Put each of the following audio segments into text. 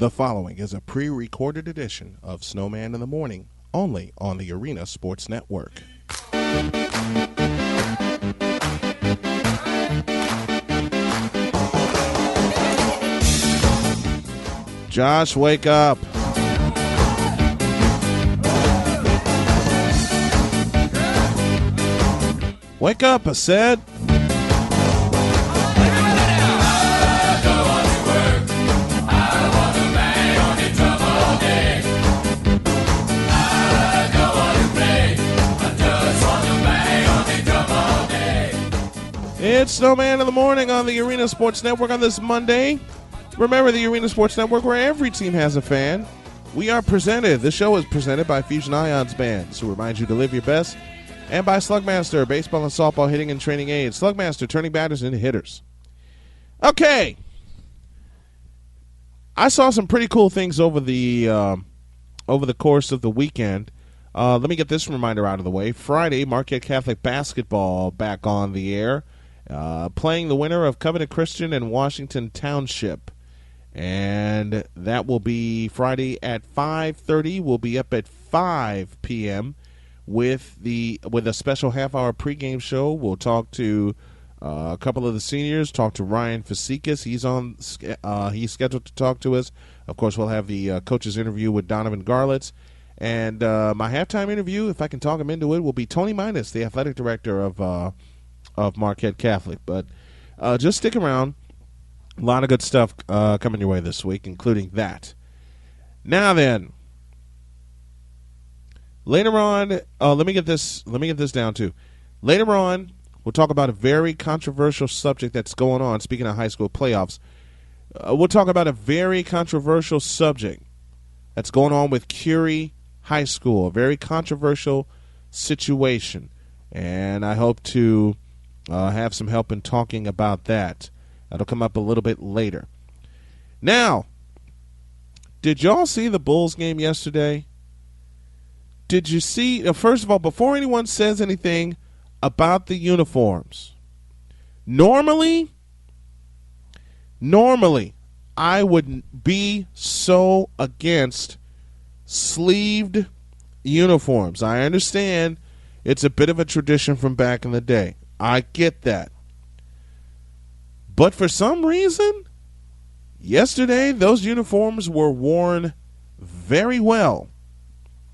The following is a pre-recorded edition of Snowman in the Morning, only on the Arena Sports Network. Josh, wake up. Wake up, I said. It's Snowman in the Morning on the Arena Sports Network on this Monday. Remember the Arena Sports Network, where every team has a fan. The show is presented by Fusion Ions Bands, who remind you to live your best, and by Slugmaster, baseball and softball hitting and training aids. Slugmaster, turning batters into hitters. Okay. I saw some pretty cool things over the course of the weekend. Let me get this reminder out of the way. Friday, Marquette Catholic basketball back on the air, playing the winner of Covenant Christian and Washington Township. And that will be Friday at 5:30. We'll be up at 5 p.m. with a special half-hour pregame show. We'll talk to a couple of the seniors, talk to Ryan Fasikis. He's scheduled to talk to us. Of course, we'll have the coaches interview with Donovan Garlitz. And my halftime interview, if I can talk him into it, will be Tony Minus, the athletic director of Marquette Catholic. But just stick around. A lot of good stuff coming your way this week, including that. Now then, later on, let me get this down too. Later on, we'll talk about a very controversial subject that's going on. Speaking of high school playoffs, we'll talk about a very controversial subject that's going on with Curie High School, a very controversial situation, and I hope to have some help in talking about that. That'll come up a little bit later. Now, did y'all see the Bulls game yesterday? Did you see, first of all, before anyone says anything about the uniforms, normally, I would be so against sleeved uniforms. I understand it's a bit of a tradition from back in the day. I get that. But for some reason, yesterday those uniforms were worn very well.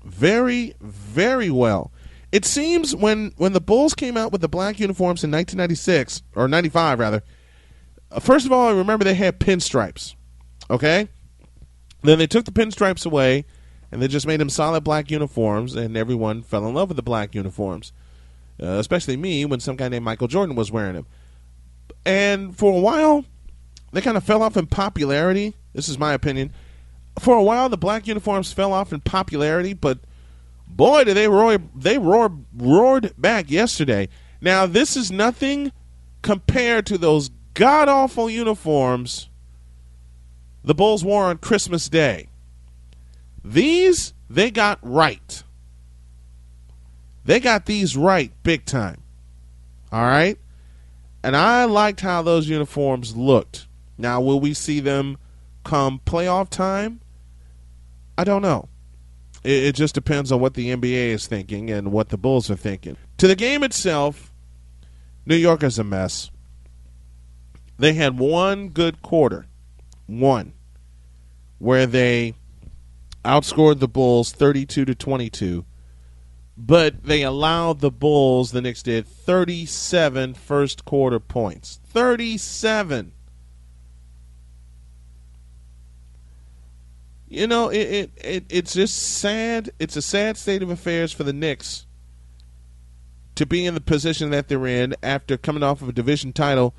Very, very well. It seems when the Bulls came out with the black uniforms in 1996, or 95 rather, first of all, I remember they had pinstripes, okay? Then they took the pinstripes away, and they just made them solid black uniforms, and everyone fell in love with the black uniforms, especially me when some guy named Michael Jordan was wearing them. And for a while, they kind of fell off in popularity. This is my opinion. For a while, the black uniforms fell off in popularity, but boy, did they roared back yesterday. Now, this is nothing compared to those god-awful uniforms the Bulls wore on Christmas Day. These, they got right. They got these right big time. All right? And I liked how those uniforms looked. Now, will we see them come playoff time? I don't know. It just depends on what the NBA is thinking and what the Bulls are thinking. To the game itself, New York is a mess. They had one good quarter, where they outscored the Bulls 32-22, but they allowed the Bulls, the Knicks did, 37 first quarter points. 37. You know, it's just sad. It's a sad state of affairs for the Knicks to be in the position that they're in after coming off of a division title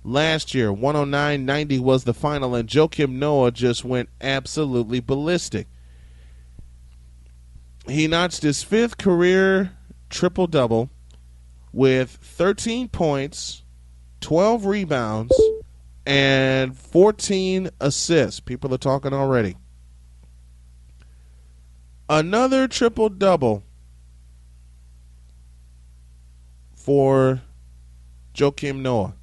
last year. 109-90 was the final, and Joakim Noah just went absolutely ballistic. He notched his fifth career triple-double with 13 points, 12 rebounds, and 14 assists. People are talking already. Another triple-double for Joakim Noah.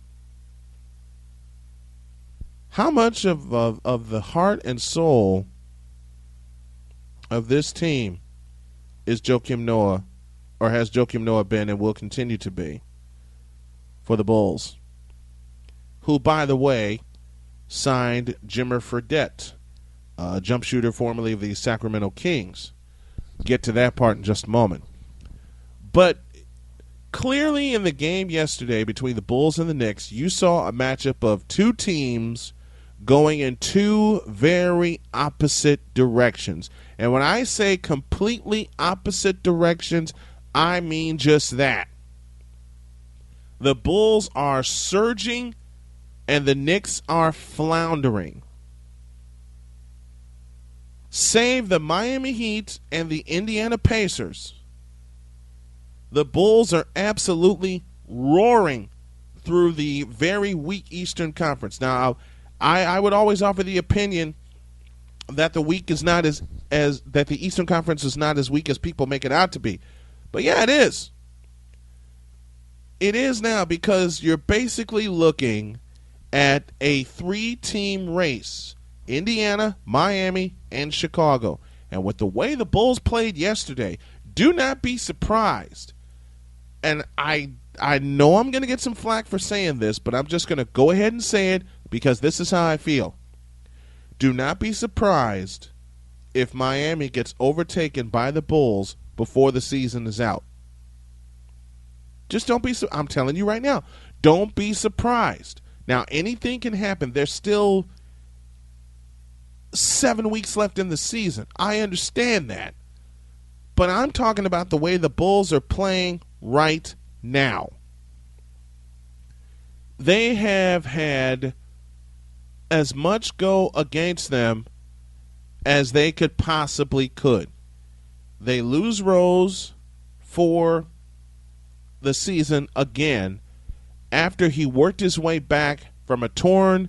How much of the heart and soul of this team is Joakim Noah, or has Joakim Noah been and will continue to be for the Bulls? Who, by the way, signed Jimmer Fredette, a jump shooter formerly of the Sacramento Kings. Get to that part in just a moment. But clearly in the game yesterday between the Bulls and the Knicks, you saw a matchup of two teams going in two very opposite directions. And when I say completely opposite directions, I mean just that. The Bulls are surging and the Knicks are floundering. Save the Miami Heat and the Indiana Pacers, the Bulls are absolutely roaring through the very weak Eastern Conference. Now, I would always offer the opinion that the weak is not as that the Eastern Conference is not as weak as people make it out to be. But yeah, it is. It is now, because you're basically looking at a 3-team race: Indiana, Miami, and Chicago. And with the way the Bulls played yesterday, do not be surprised. And I know I'm going to get some flack for saying this, but I'm just going to go ahead and say it because this is how I feel. Do not be surprised if Miami gets overtaken by the Bulls before the season is out. Just don't be, I'm telling you right now, don't be surprised. Now, anything can happen. There's still 7 weeks left in the season. I understand that. But I'm talking about the way the Bulls are playing right now. They have had as much go against them as they could. They lose Rose for the season again after he worked his way back from a torn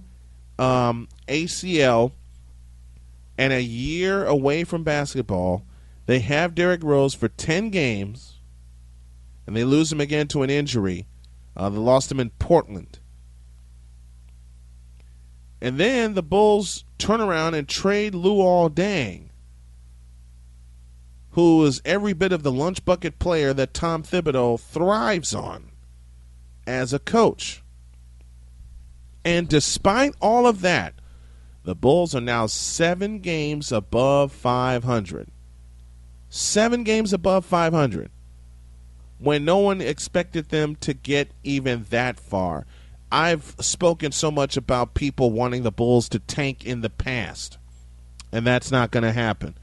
ACL and a year away from basketball. They have Derrick Rose for 10 games, and they lose him again to an injury. They lost him in Portland. And then the Bulls turn around and trade Luol Deng, who is every bit of the lunch bucket player that Tom Thibodeau thrives on as a coach. And despite all of that, the Bulls are now 7 games above 500. 7 games above 500. When no one expected them to get even that far. I've spoken so much about people wanting the Bulls to tank in the past, and that's not going to happen.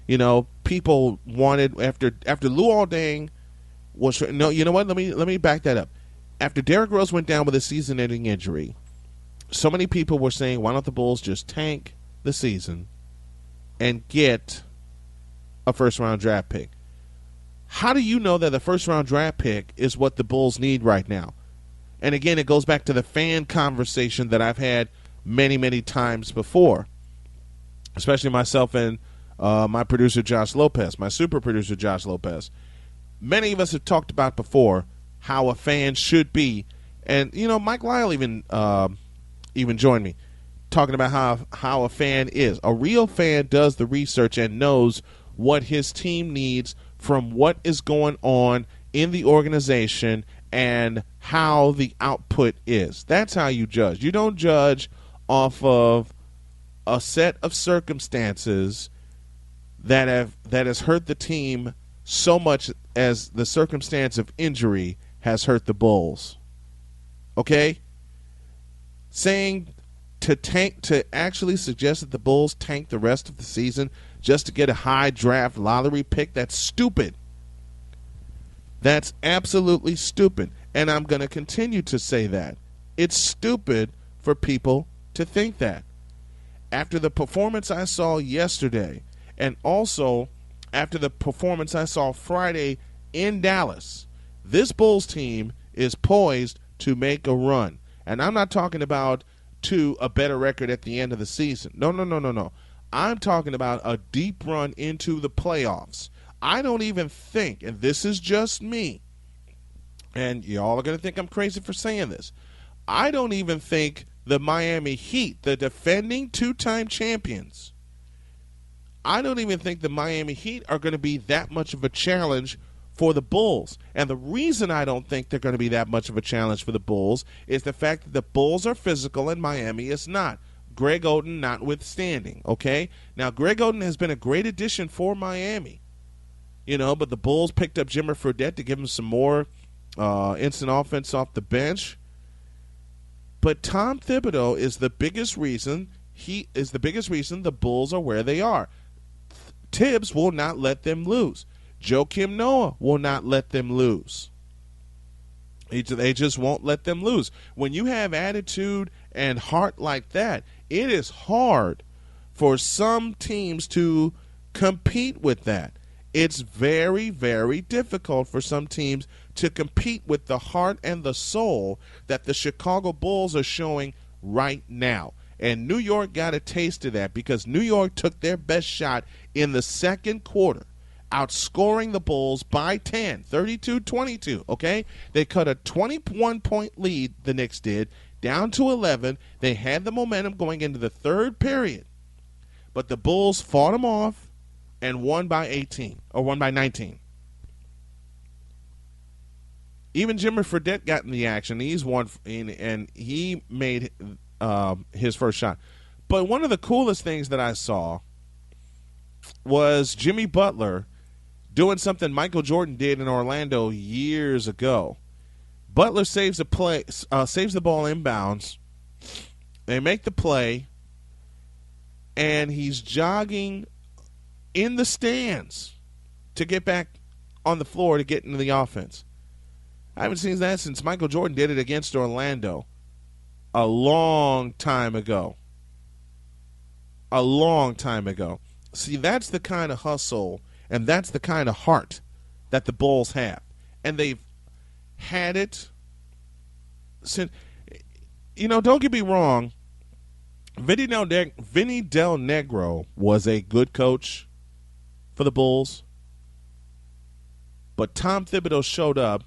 You know, people wanted after Luol Deng was no. You know what? Let me back that up. After Derrick Rose went down with a season-ending injury, so many people were saying, "Why don't the Bulls just tank the season and get a first-round draft pick?" How do you know that the first-round draft pick is what the Bulls need right now? And again, it goes back to the fan conversation that I've had many, many times before, especially myself and my producer, Josh Lopez, my super producer, Josh Lopez. Many of us have talked about before how a fan should be. And, you know, Mike Lyle even joined me talking about how a fan is. A real fan does the research and knows what his team needs from what is going on in the organization and how the output is. That's how you judge. You don't judge off of a set of circumstances that has hurt the team so much as the circumstance of injury has hurt the Bulls. Okay? Saying to actually suggest that the Bulls tank the rest of the season just to get a high draft lottery pick, that's stupid. That's absolutely stupid. And I'm going to continue to say that. It's stupid for people to think that. After the performance I saw yesterday, and also after the performance I saw Friday in Dallas, this Bulls team is poised to make a run. And I'm not talking about to a better record at the end of the season. No. I'm talking about a deep run into the playoffs. I don't even think, and this is just me, and y'all are going to think I'm crazy for saying this, I don't even think the Miami Heat, the defending two-time champions. I don't even think the Miami Heat are going to be that much of a challenge for the Bulls. And the reason I don't think they're going to be that much of a challenge for the Bulls is the fact that the Bulls are physical and Miami is not. Greg Oden notwithstanding, okay? Now, Greg Oden has been a great addition for Miami, but the Bulls picked up Jimmer Fredette to give him some more instant offense off the bench. But Tom Thibodeau is the biggest reason the Bulls are where they are. Tibbs will not let them lose. Joakim Noah will not let them lose. They just won't let them lose. When you have attitude and heart like that, it is hard for some teams to compete with that. It's very, very difficult for some teams to compete with the heart and the soul that the Chicago Bulls are showing right now. And New York got a taste of that because New York took their best shot in the second quarter, outscoring the Bulls by 10, 32-22, okay? They cut a 21-point lead, the Knicks did, down to 11. They had the momentum going into the third period, but the Bulls fought them off and won by 18, or won by 19. Even Jimmer Fredette got in the action. He's won, and he made his first shot. But one of the coolest things that I saw was Jimmy Butler doing something Michael Jordan did in Orlando years ago. Butler saves the ball inbounds. They make the play, and he's jogging in the stands to get back on the floor to get into the offense. I haven't seen that since Michael Jordan did it against Orlando a long time ago. A long time ago. See, that's the kind of hustle and that's the kind of heart that the Bulls have. And they've had it since, don't get me wrong, Vinny Del Negro was a good coach for the Bulls. But Tom Thibodeau showed up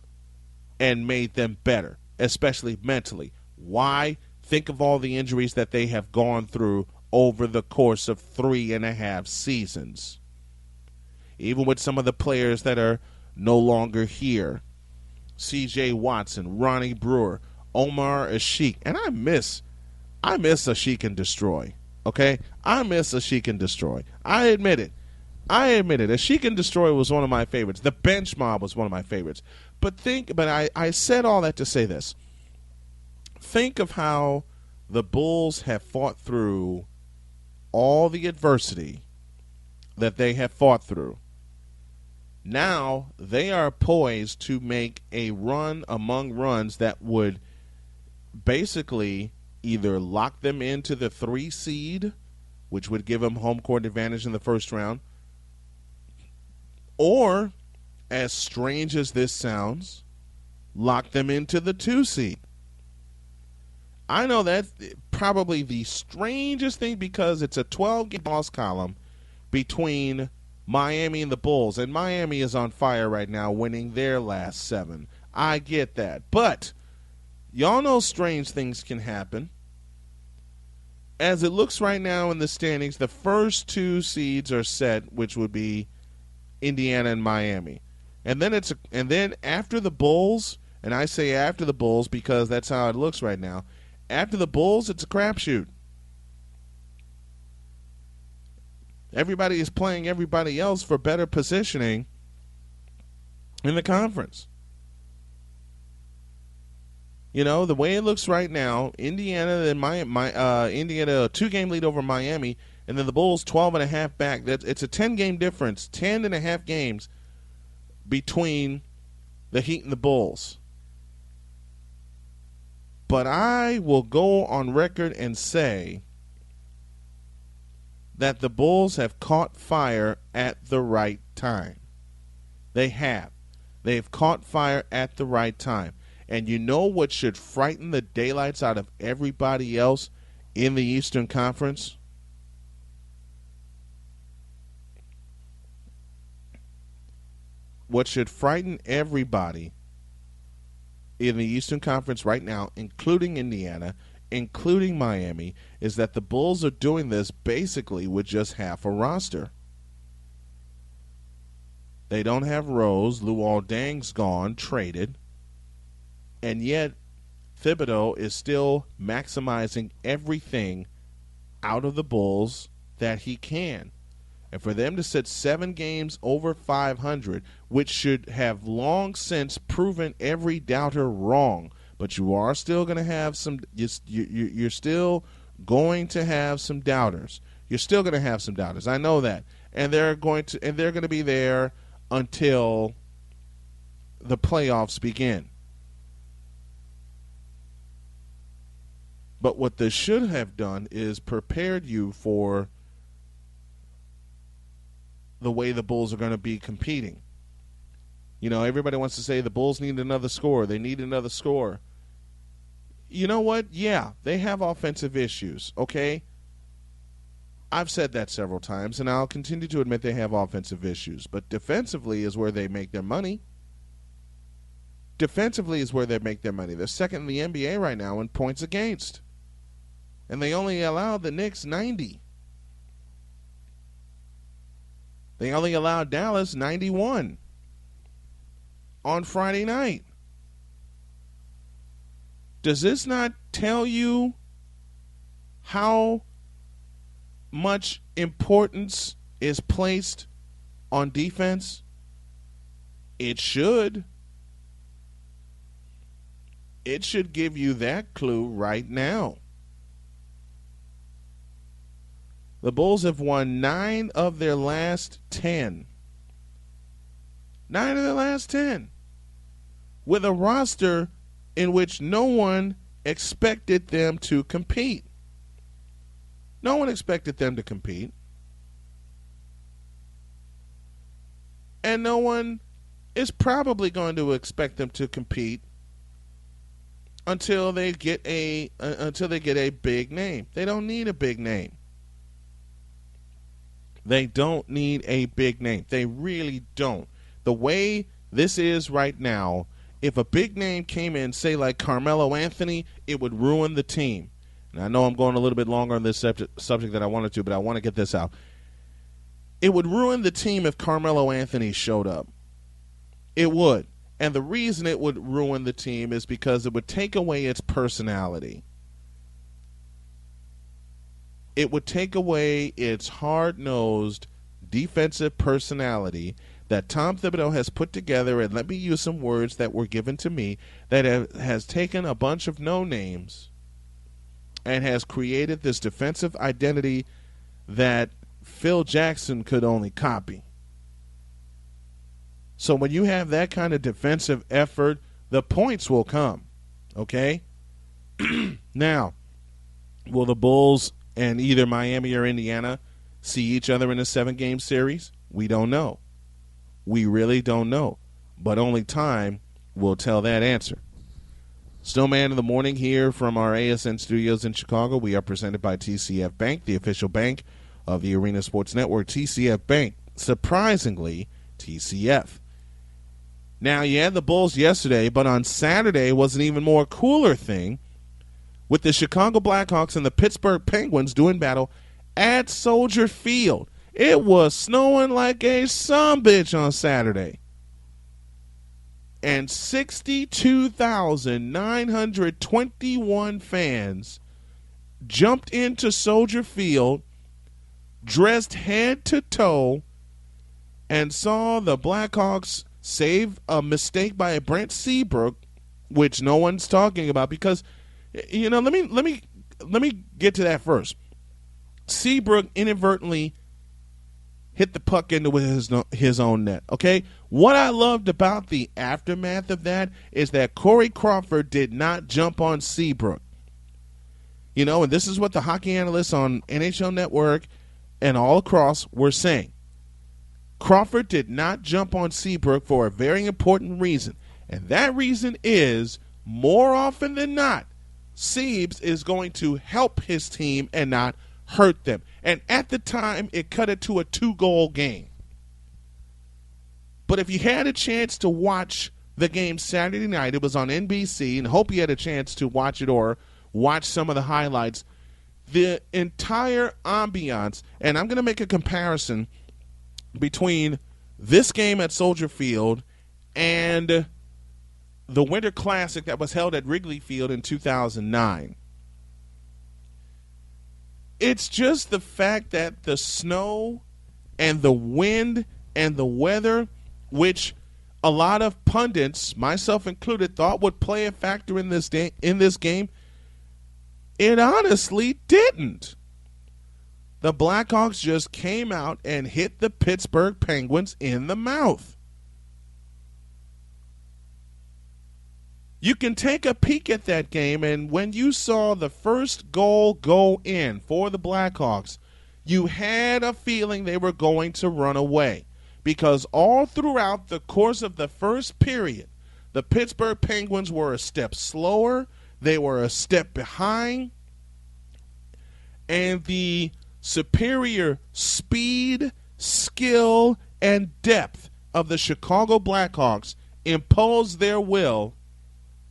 and made them better, especially mentally. Why? Think of all the injuries that they have gone through over the course of 3.5 seasons. Even with some of the players that are no longer here. C.J. Watson, Ronnie Brewer, Omar Ashik. And I miss Ashik and Destroy. Okay? I miss Ashik and Destroy. I admit it. Ashik and Destroy was one of my favorites. The Bench Mob was one of my favorites. But I said all that to say this. Think of how the Bulls have fought through all the adversity that they have fought through. Now they are poised to make a run among runs that would basically either lock them into the 3 seed, which would give them home court advantage in the first round, or, as strange as this sounds, lock them into the 2 seed. I know that's probably the strangest thing because it's a 12-game loss column between Miami and the Bulls, and Miami is on fire right now, winning their last 7. I get that. But y'all know strange things can happen. As it looks right now in the standings, the first 2 seeds are set, which would be Indiana and Miami. And then after the Bulls, and I say after the Bulls because that's how it looks right now, after the Bulls, it's a crapshoot. Everybody is playing everybody else for better positioning in the conference. The way it looks right now, Indiana and Indiana a 2-game lead over Miami, and then the Bulls 12.5 back. It's a 10-game difference, 10.5 games between the Heat and the Bulls. But I will go on record and say that the Bulls have caught fire at the right time. They have. They've caught fire at the right time. And you know what should frighten the daylights out of everybody else in the Eastern Conference? What should frighten everybody in the Eastern Conference right now, including Indiana, including Miami, is that the Bulls are doing this basically with just half a roster. They don't have Rose. Luol Deng's gone, traded. And yet, Thibodeau is still maximizing everything out of the Bulls that he can. And for them to sit 7 games over 500, which should have long since proven every doubter wrong, but you are still going to have some. You're still going to have some doubters. You're still going to have some doubters. I know that, and they're going to be there until the playoffs begin. But what this should have done is prepared you for the way the Bulls are going to be competing. You know, everybody wants to say the Bulls need another scorer. They need another scorer. You know what? Yeah, they have offensive issues, okay? I've said that several times, and I'll continue to admit they have offensive issues. But defensively is where they make their money. Defensively is where they make their money. They're second in the NBA right now in points against. And they only allowed the Knicks 90. They only allowed Dallas 91 on Friday night. Does this not tell you how much importance is placed on defense? It should. It should give you that clue right now. The Bulls have won 9 of their last 10. 9 of their last 10. With a roster in which no one expected them to compete. No one expected them to compete. And no one is probably going to expect them to compete until they get a big name. They don't need a big name. They don't need a big name. They really don't. The way this is right now, if a big name came in, say like Carmelo Anthony, it would ruin the team. And I know I'm going a little bit longer on this subject than I wanted to, but I want to get this out. It would ruin the team if Carmelo Anthony showed up. It would. And the reason it would ruin the team is because it would take away its personality. It would take away its hard-nosed defensive personality that Tom Thibodeau has put together, and let me use some words that were given to me, that has taken a bunch of no-names and has created this defensive identity that Phil Jackson could only copy. So when you have that kind of defensive effort, the points will come, okay? Now, will the Bulls and either Miami or Indiana see each other in a 7-game series? We don't know. We really don't know. But only time will tell that answer. Snowman in the morning here from our ASN studios in Chicago. We are presented by TCF Bank, the official bank of the Arena Sports Network. TCF Bank, surprisingly, TCF. Now, you had the Bulls yesterday, but on Saturday was an even more cooler thing with the Chicago Blackhawks and the Pittsburgh Penguins doing battle at Soldier Field. It was snowing like a sumbitch on Saturday. And 62,921 fans jumped into Soldier Field, dressed head to toe, and saw the Blackhawks save a mistake by Brent Seabrook, which no one's talking about because, you know, let me get to that first. Seabrook inadvertently hit the puck into his own net, okay? What I loved about the aftermath of that is that Corey Crawford did not jump on Seabrook. You know, and this is what the hockey analysts on NHL Network and all across were saying. Crawford did not jump on Seabrook for a very important reason, and that reason is, more often than not, Seabs is going to help his team and not hurt them. And at the time, it cut it to a 2-goal game. But if you had a chance to watch the game Saturday night, it was on NBC, and hope you had a chance to watch it or watch some of the highlights. The entire ambiance, and I'm going to make a comparison between this game at Soldier Field and the Winter Classic that was held at Wrigley Field in 2009. It's just the fact that the snow and the wind and the weather, which a lot of pundits, myself included, thought would play a factor in this game, it honestly didn't. The Blackhawks just came out and hit the Pittsburgh Penguins in the mouth. You can take a peek at that game, and when you saw the first goal go in for the Blackhawks, you had a feeling they were going to run away. Because all throughout the course of the first period, the Pittsburgh Penguins were a step slower, they were a step behind, and the superior speed, skill, and depth of the Chicago Blackhawks imposed their will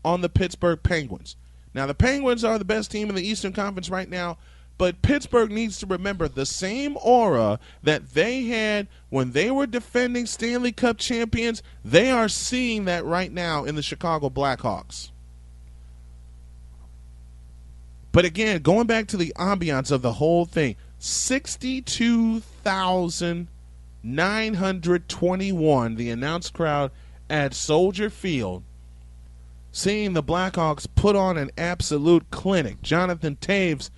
on the Pittsburgh Penguins. Now, the Penguins are the best team in the Eastern Conference right now, but Pittsburgh needs to remember the same aura that they had when they were defending Stanley Cup champions. They are seeing that right now in the Chicago Blackhawks. But again, going back to the ambiance of the whole thing, 62,921, the announced crowd at Soldier Field, seeing the Blackhawks put on an absolute clinic. Jonathan Taves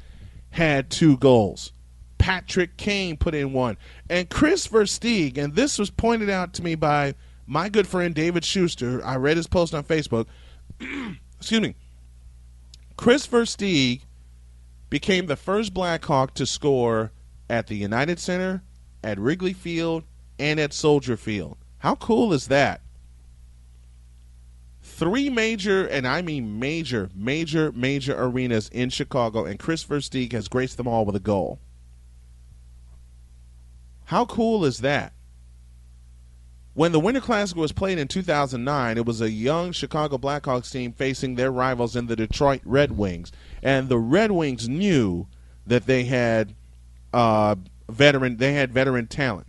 had 2 goals. Patrick Kane put in 1. And Chris Versteeg, and this was pointed out to me by my good friend David Schuster. I read his post on Facebook. Excuse me. Chris Versteeg became the first Blackhawk to score at the United Center, at Wrigley Field, and at Soldier Field. How cool is that? 3 major, and I mean major arenas in Chicago, and Chris Versteeg has graced them all with a goal. How cool is that? When the Winter Classic was played in 2009, it was a young Chicago Blackhawks team facing their rivals in the Detroit Red Wings, and the Red Wings knew that they had veteran talent.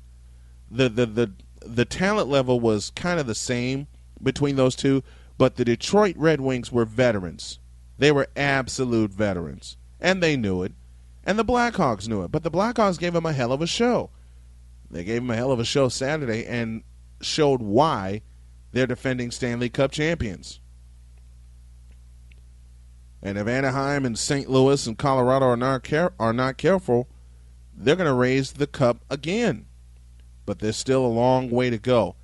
The talent level was kind of the same between those two. But the Detroit Red Wings were veterans. They were absolute veterans. And they knew it. And the Blackhawks knew it. But the Blackhawks gave them a hell of a show. They gave them a hell of a show Saturday and showed why they're defending Stanley Cup champions. And if Anaheim and St. Louis and Colorado are not careful, they're going to raise the cup again. But there's still a long way to go.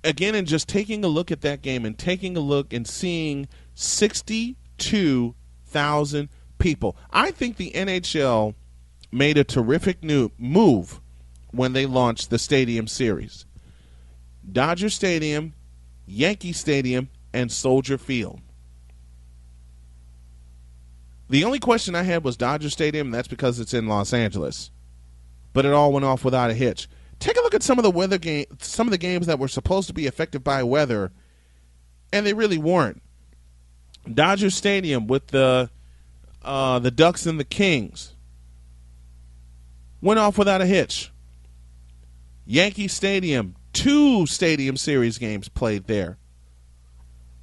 Again, and just taking a look at that game and taking a look and seeing 62,000 people. I think the NHL made a terrific new move when they launched the Stadium Series. Dodger Stadium, Yankee Stadium, and Soldier Field. The only question I had was Dodger Stadium, and that's because it's in Los Angeles. But it all went off without a hitch. Take a look at some of the games that were supposed to be affected by weather, and they really weren't. Dodger Stadium with the Ducks and the Kings went off without a hitch. Yankee Stadium, 2 Stadium Series games played there,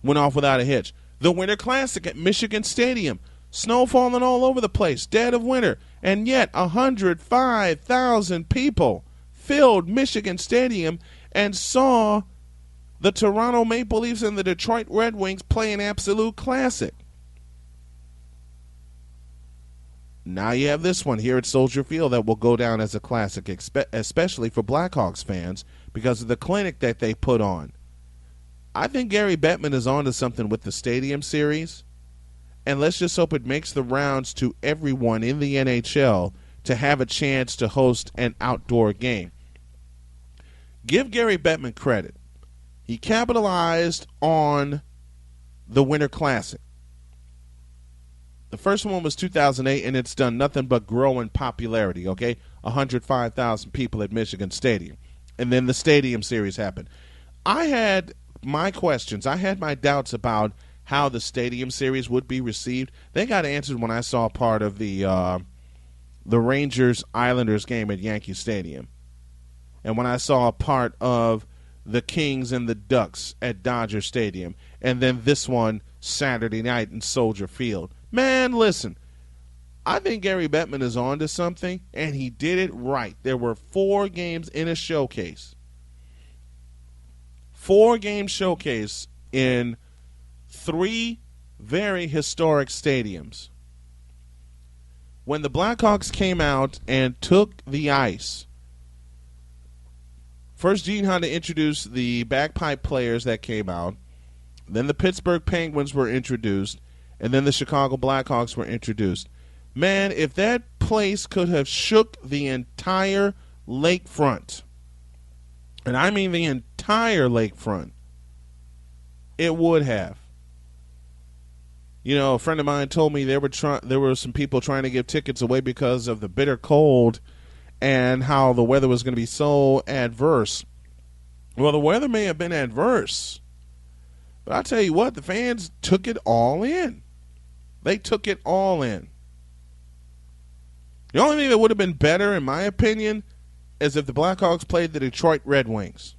went off without a hitch. The Winter Classic at Michigan Stadium, snow falling all over the place, dead of winter, and yet 105,000 people filled Michigan Stadium and saw the Toronto Maple Leafs and the Detroit Red Wings play an absolute classic. Now you have this one here at Soldier Field that will go down as a classic, especially for Blackhawks fans because of the clinic that they put on. I think Gary Bettman is on to something with the Stadium Series, and let's just hope it makes the rounds to everyone in the NHL to have a chance to host an outdoor game. Give Gary Bettman credit. He capitalized on the Winter Classic. The first one was 2008, and it's done nothing but grow in popularity, okay? 105,000 people at Michigan Stadium. And then the Stadium Series happened. I had my questions. I had my doubts about how the Stadium Series would be received. They got answered when I saw part of the Rangers-Islanders game at Yankee Stadium. And when I saw a part of the Kings and the Ducks at Dodger Stadium. And then this one Saturday night in Soldier Field. Man, listen. I think Gary Bettman is on to something, and he did it right. There were 4 games in a showcase. 4-game showcase in 3 very historic stadiums. When the Blackhawks came out and took the ice, first Gene Honda introduced the bagpipe players that came out, then the Pittsburgh Penguins were introduced, and then the Chicago Blackhawks were introduced. Man, if that place could have shook the entire lakefront, and I mean the entire lakefront, it would have. You know, a friend of mine told me there were some people trying to give tickets away because of the bitter cold and how the weather was going to be so adverse. Well, the weather may have been adverse, but I'll tell you what, the fans took it all in. They took it all in. The only thing that would have been better, in my opinion, is if the Blackhawks played the Detroit Red Wings.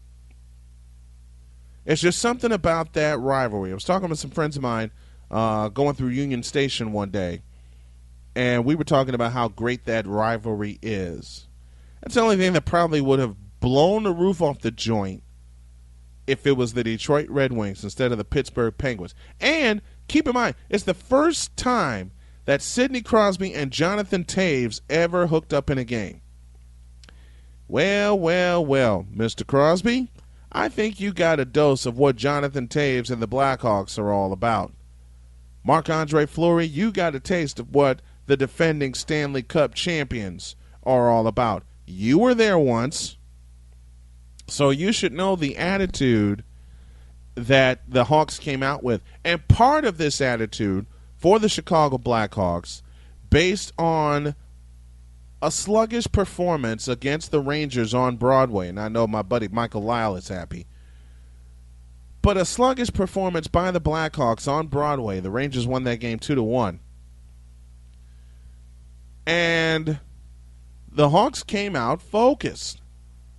It's just something about that rivalry. I was talking with some friends of mine going through Union Station one day, and we were talking about how great that rivalry is. That's the only thing that probably would have blown the roof off the joint if it was the Detroit Red Wings instead of the Pittsburgh Penguins. And keep in mind, it's the first time that Sidney Crosby and Jonathan Toews ever hooked up in a game. Well, Mr. Crosby, I think you got a dose of what Jonathan Toews and the Blackhawks are all about. Marc-Andre Fleury, you got a taste of what the defending Stanley Cup champions are all about. You were there once, so you should know the attitude that the Hawks came out with. And part of this attitude for the Chicago Blackhawks, based on a sluggish performance against the Rangers on Broadway, and I know my buddy Michael Lyle is happy, but a sluggish performance by the Blackhawks on Broadway. The Rangers won that game 2-1. And the Hawks came out focused.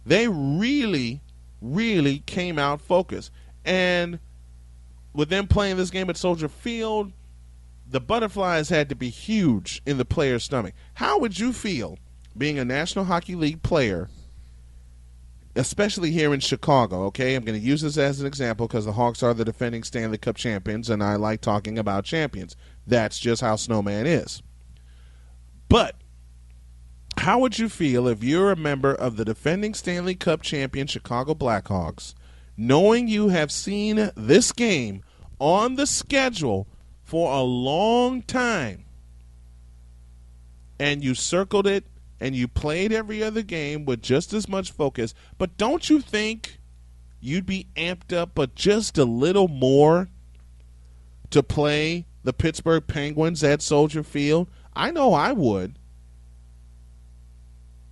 They really, really came out focused. And with them playing this game at Soldier Field, the butterflies had to be huge in the player's stomach. How would you feel being a National Hockey League player, especially here in Chicago? Okay, I'm going to use this as an example because the Hawks are the defending Stanley Cup champions, and I like talking about champions. That's just how Snowman is. But how would you feel if you're a member of the defending Stanley Cup champion Chicago Blackhawks, knowing you have seen this game on the schedule for a long time, and you circled it and you played every other game with just as much focus, but don't you think you'd be amped up but just a little more to play the Pittsburgh Penguins at Soldier Field? I know I would.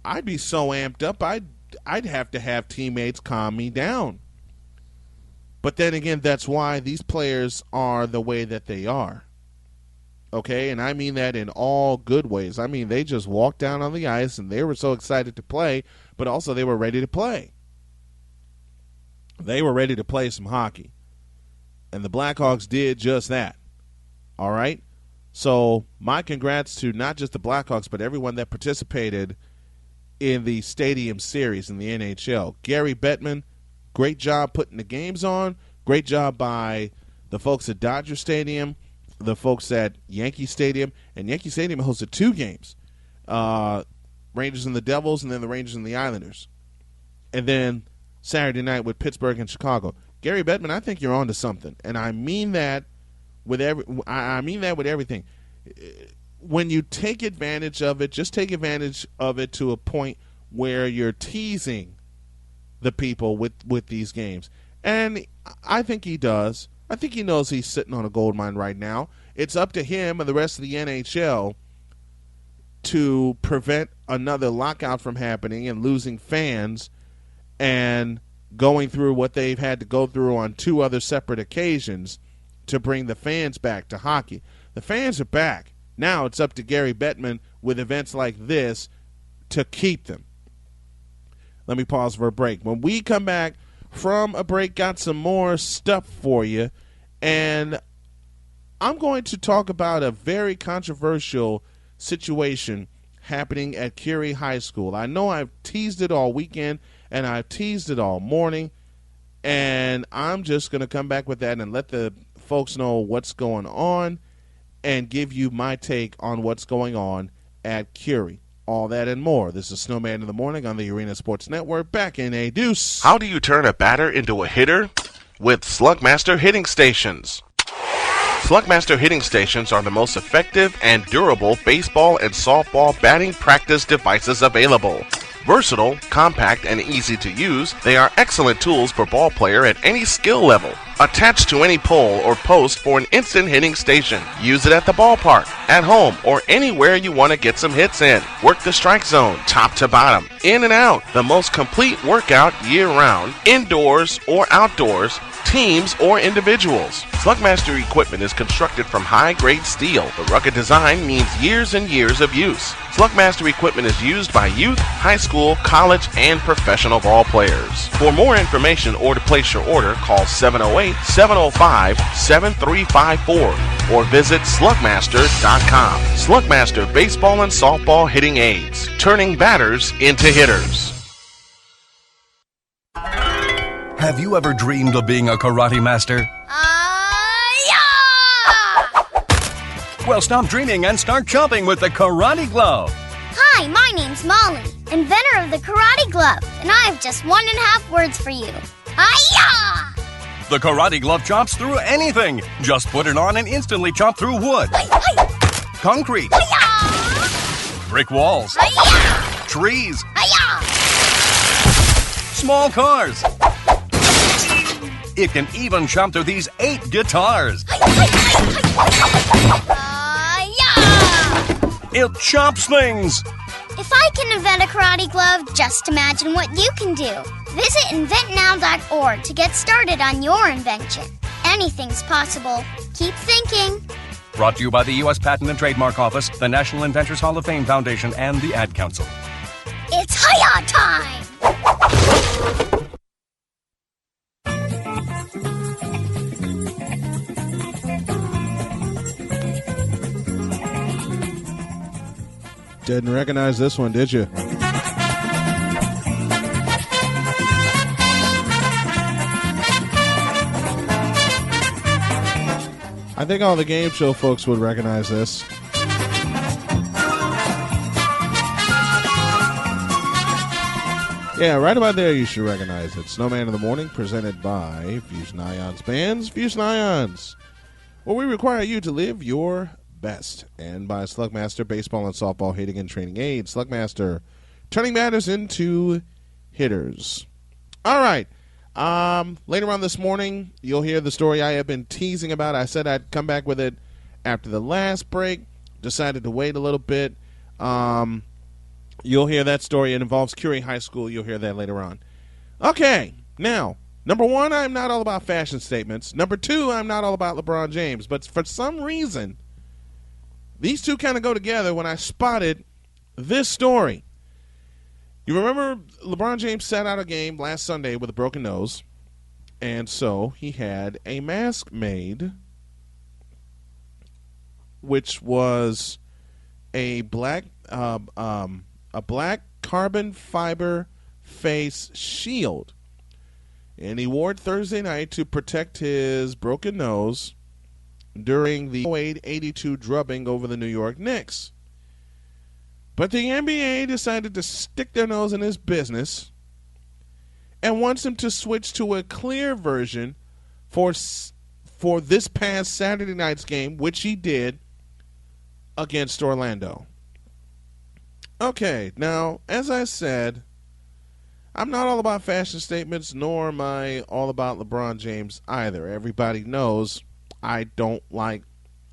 I'd be so amped up I'd have to have teammates calm me down. But then again, that's why these players are the way that they are. Okay, and I mean that in all good ways. I mean, they just walked down on the ice and they were so excited to play, but also they were ready to play. They were ready to play some hockey. And the Blackhawks did just that. All right? So my congrats to not just the Blackhawks, but everyone that participated in the Stadium Series in the NHL. Gary Bettman, great job putting the games on. Great job by the folks at Dodger Stadium, the folks at Yankee Stadium. And Yankee Stadium hosted 2 games, Rangers and the Devils, and then the Rangers and the Islanders. And then Saturday night with Pittsburgh and Chicago. Gary Bettman, I think you're on to something. And I mean that with everything. When you take advantage of it, just take advantage of it to a point where you're teasing the people with these games. And I think he does. I think he knows he's sitting on a gold mine right now. It's up to him and the rest of the NHL to prevent another lockout from happening and losing fans and going through what they've had to go through on 2 other separate occasions to bring the fans back to hockey. The fans are back. Now it's up to Gary Bettman with events like this to keep them. Let me pause for a break. When we come back from a break, got some more stuff for you, and I'm going to talk about a very controversial situation happening at Curie High School. I know I've teased it all weekend, and I've teased it all morning, and I'm just going to come back with that and let the folks know what's going on and give you my take on what's going on at Curie. All that and more. This is Snowman in the Morning on the Arena Sports Network. Back in a deuce. How do you turn a batter into a hitter? With Slugmaster Hitting Stations. Slugmaster Hitting Stations are the most effective and durable baseball and softball batting practice devices available. Versatile, compact, and easy to use, they are excellent tools for ball player at any skill level. Attached to any pole or post for an instant hitting station. Use it at the ballpark, at home, or anywhere you want to get some hits in. Work the strike zone, top to bottom, in and out. The most complete workout year-round, indoors or outdoors, teams or individuals. Slugmaster equipment is constructed from high-grade steel. The rugged design means years and years of use. Slugmaster equipment is used by youth, high school, college, and professional ball players. For more information or to place your order, call 708-705-7354 or visit slugmaster.com. Slugmaster Baseball and Softball Hitting Aids, turning batters into hitters. Have you ever dreamed of being a karate master? Yeah! Well, stop dreaming and start chopping with the Karate Glove. Hi, my name's Molly, inventor of the Karate Glove, and I have just 1.5 words for you. Hi-ya! The Karate Glove chops through anything. Just put it on and instantly chop through wood, Hi-ya! concrete, Hi-ya! brick walls, Hi-ya! trees, Hi-ya! small cars. It can even chop through these 8 guitars. Hi-ya! It chops things. If I can invent a karate glove, just imagine what you can do. Visit inventnow.org to get started on your invention. Anything's possible. Keep thinking. Brought to you by the U.S. Patent and Trademark Office, the National Inventors Hall of Fame Foundation, and the Ad Council. It's hi-ya time! Didn't recognize this one, did you? I think all the game show folks would recognize this. Yeah, right about there you should recognize it. Snowman in the Morning, presented by Fusion Ions Bands, Fusion Ions, where we require you to live your best. And by Slugmaster Baseball and Softball Hitting and Training Aids. Slugmaster, turning batters into hitters. All right. Later on this morning, you'll hear the story I have been teasing about. I said I'd come back with it after the last break. Decided to wait a little bit. You'll hear that story. It involves Curie High School. You'll hear that later on. Okay. Now, number one, I'm not all about fashion statements. Number two, I'm not all about LeBron James. But for some reason, these two kind of go together when I spotted this story. You remember LeBron James sat out a game last Sunday with a broken nose, and so he had a mask made, which was a black carbon fiber face shield, and he wore it Thursday night to protect his broken nose during the 08-82 drubbing over the New York Knicks. But the NBA decided to stick their nose in his business and wants him to switch to a clear version for this past Saturday night's game, which he did against Orlando. Okay, now, as I said, I'm not all about fashion statements, nor am I all about LeBron James either. Everybody knows I don't like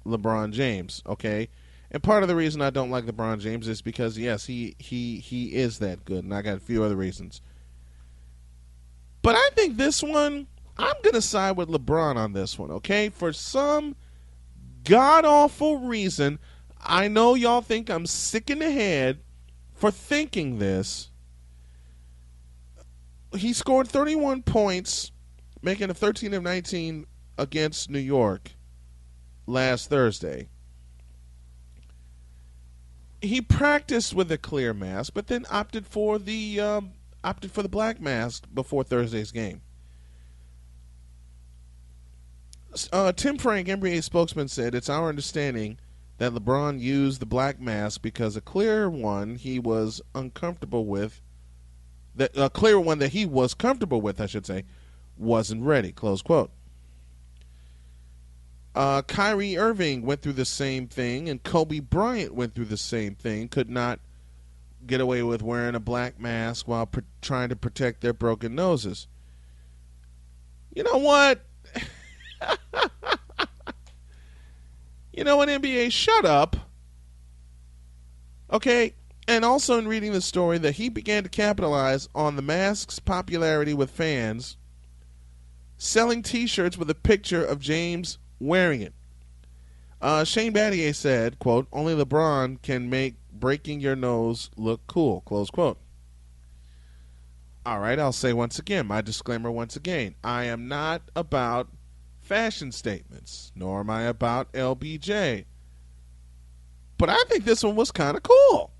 LeBron James, okay? And part of the reason I don't like LeBron James is because, yes, he is that good, and I got a few other reasons. But I think this one I'm going to side with LeBron on this one, okay? For some god-awful reason, I know y'all think I'm sick in the head for thinking this. He scored 31 points, making a 13 of 19 against New York last Thursday. He practiced with a clear mask, but then opted for the black mask before Thursday's game. Tim Frank, NBA spokesman, said it's our understanding that LeBron used the black mask because a clear one he was uncomfortable with, a clear one that he was comfortable with, I should say, wasn't ready. Close quote. Kyrie Irving went through the same thing, and Kobe Bryant went through the same thing. Could not get away with wearing a black mask while trying to protect their broken noses. You know what? You know what, NBA? Shut up. Okay? And also in reading the story that he began to capitalize on the mask's popularity with fans, selling T-shirts with a picture of James wearing it. Shane Battier said, quote, only LeBron can make breaking your nose look cool, close quote. All right, I'll say once again, my disclaimer once again. I am not about fashion statements, nor am I about LBJ. But I think this one was kind of cool.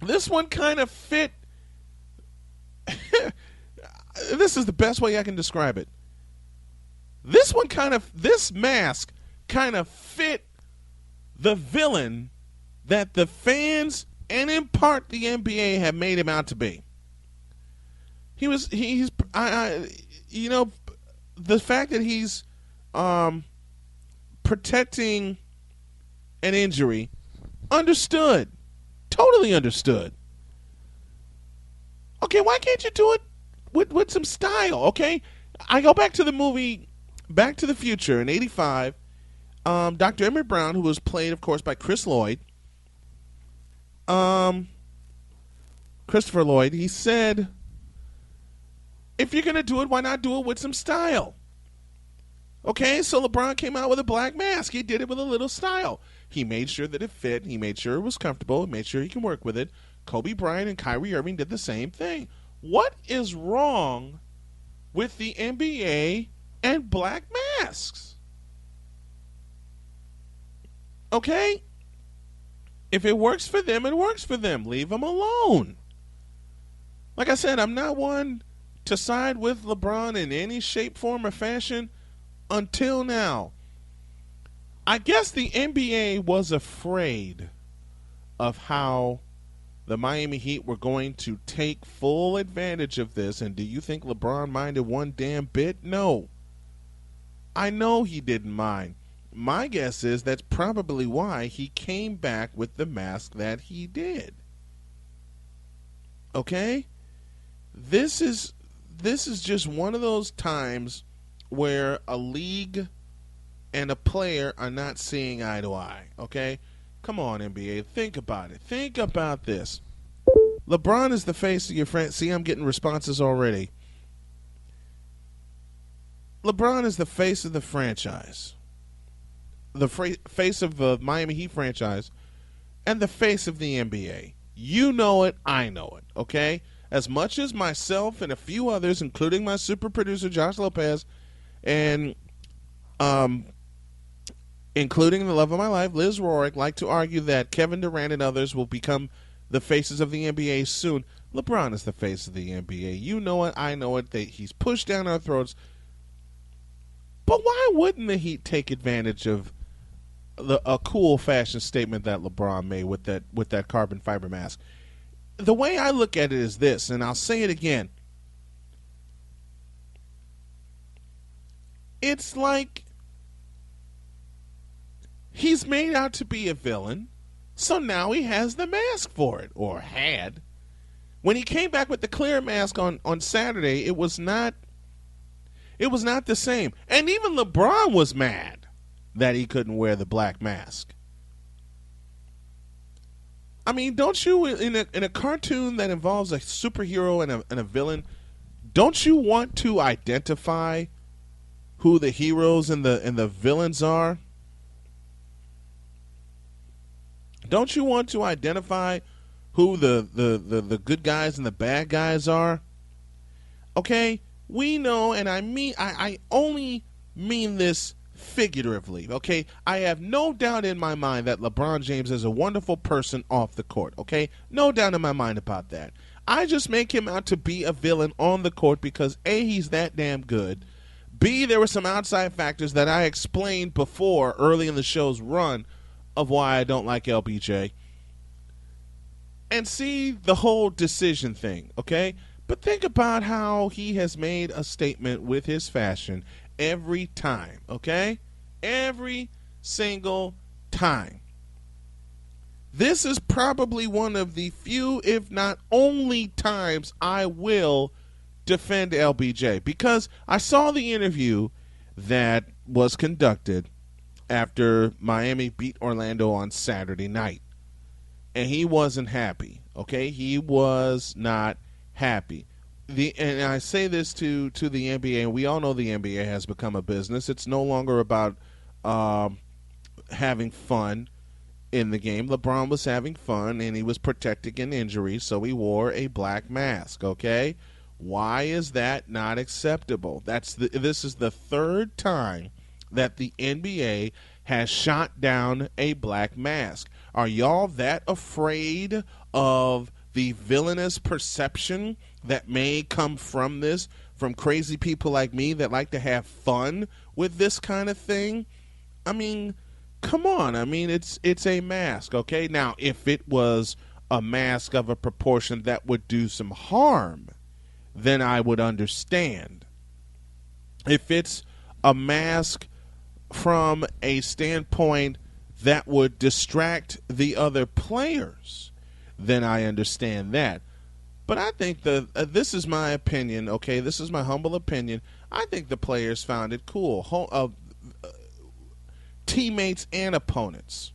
This one kind of fit. This is the best way I can describe it. This mask kind of fit the villain that the fans and in part the NBA have made him out to be. The fact that he's protecting an injury, understood, totally understood. Okay, why can't you do it with some style? Okay, I go back to the movie Back to the Future in '85. Dr. Emmett Brown, who was played, of course, by Chris Lloyd, Christopher Lloyd, he said, if you're going to do it, why not do it with some style? Okay, so LeBron came out with a black mask. He did it with a little style. He made sure that it fit. He made sure it was comfortable. He made sure he can work with it. Kobe Bryant and Kyrie Irving did the same thing. What is wrong with the NBA and black masks? Okay? If it works for them, it works for them. Leave them alone. Like I said, I'm not one to side with LeBron in any shape, form, or fashion until now. I guess the NBA was afraid of how the Miami Heat were going to take full advantage of this. And do you think LeBron minded one damn bit? No. I know he didn't mind. My guess is that's probably why he came back with the mask that he did. Okay? This is just one of those times where a league and a player are not seeing eye to eye. Okay? Come on, NBA. Think about it. Think about this. LeBron is the face of your friend. See, I'm getting responses already. LeBron is the face of the franchise. The face of the Miami Heat franchise and the face of the NBA. You know it. I know it. Okay? As much as myself and a few others, including my super producer Josh Lopez, and including the love of my life, Liz Rorick, like to argue that Kevin Durant and others will become the faces of the NBA soon, LeBron is the face of the NBA. You know it. I know it. He's pushed down our throats. But why wouldn't the Heat take advantage of a cool fashion statement that LeBron made with that carbon fiber mask? The way I look at it is this, and I'll say it again. It's like he's made out to be a villain, so now he has the mask for it, or had. When he came back with the clear mask on Saturday, it was not the same. And even LeBron was mad that he couldn't wear the black mask. I mean, don't you, in a cartoon that involves a superhero and a villain, don't you want to identify who the heroes and the villains are? Don't you want to identify who the good guys and the bad guys are? Okay, we know, and I only mean this figuratively, okay? I have no doubt in my mind that LeBron James is a wonderful person off the court, okay? No doubt in my mind about that. I just make him out to be a villain on the court because A, he's that damn good. B, there were some outside factors that I explained before early in the show's run of why I don't like LBJ. And C, the whole decision thing, okay? But think about how he has made a statement with his fashion every time, okay? Every single time. This is probably one of the few, if not only, times I will defend LBJ, because I saw the interview that was conducted after Miami beat Orlando on Saturday night, and he wasn't happy, okay? He was not happy. And I say this to the NBA, and we all know the NBA has become a business. It's no longer about having fun in the game. LeBron was having fun, and he was protecting an injury, so he wore a black mask, okay? Why is that not acceptable? This is the third time that the NBA has shot down a black mask. Are y'all that afraid of the villainous perception that may come from this, from crazy people like me that like to have fun with this kind of thing? I mean, come on. I mean, it's a mask, okay? Now, if it was a mask of a proportion that would do some harm, then I would understand. If it's a mask from a standpoint that would distract the other players, then I understand that. But I think this is my opinion, okay? This is my humble opinion. I think the players found it cool. Teammates and opponents.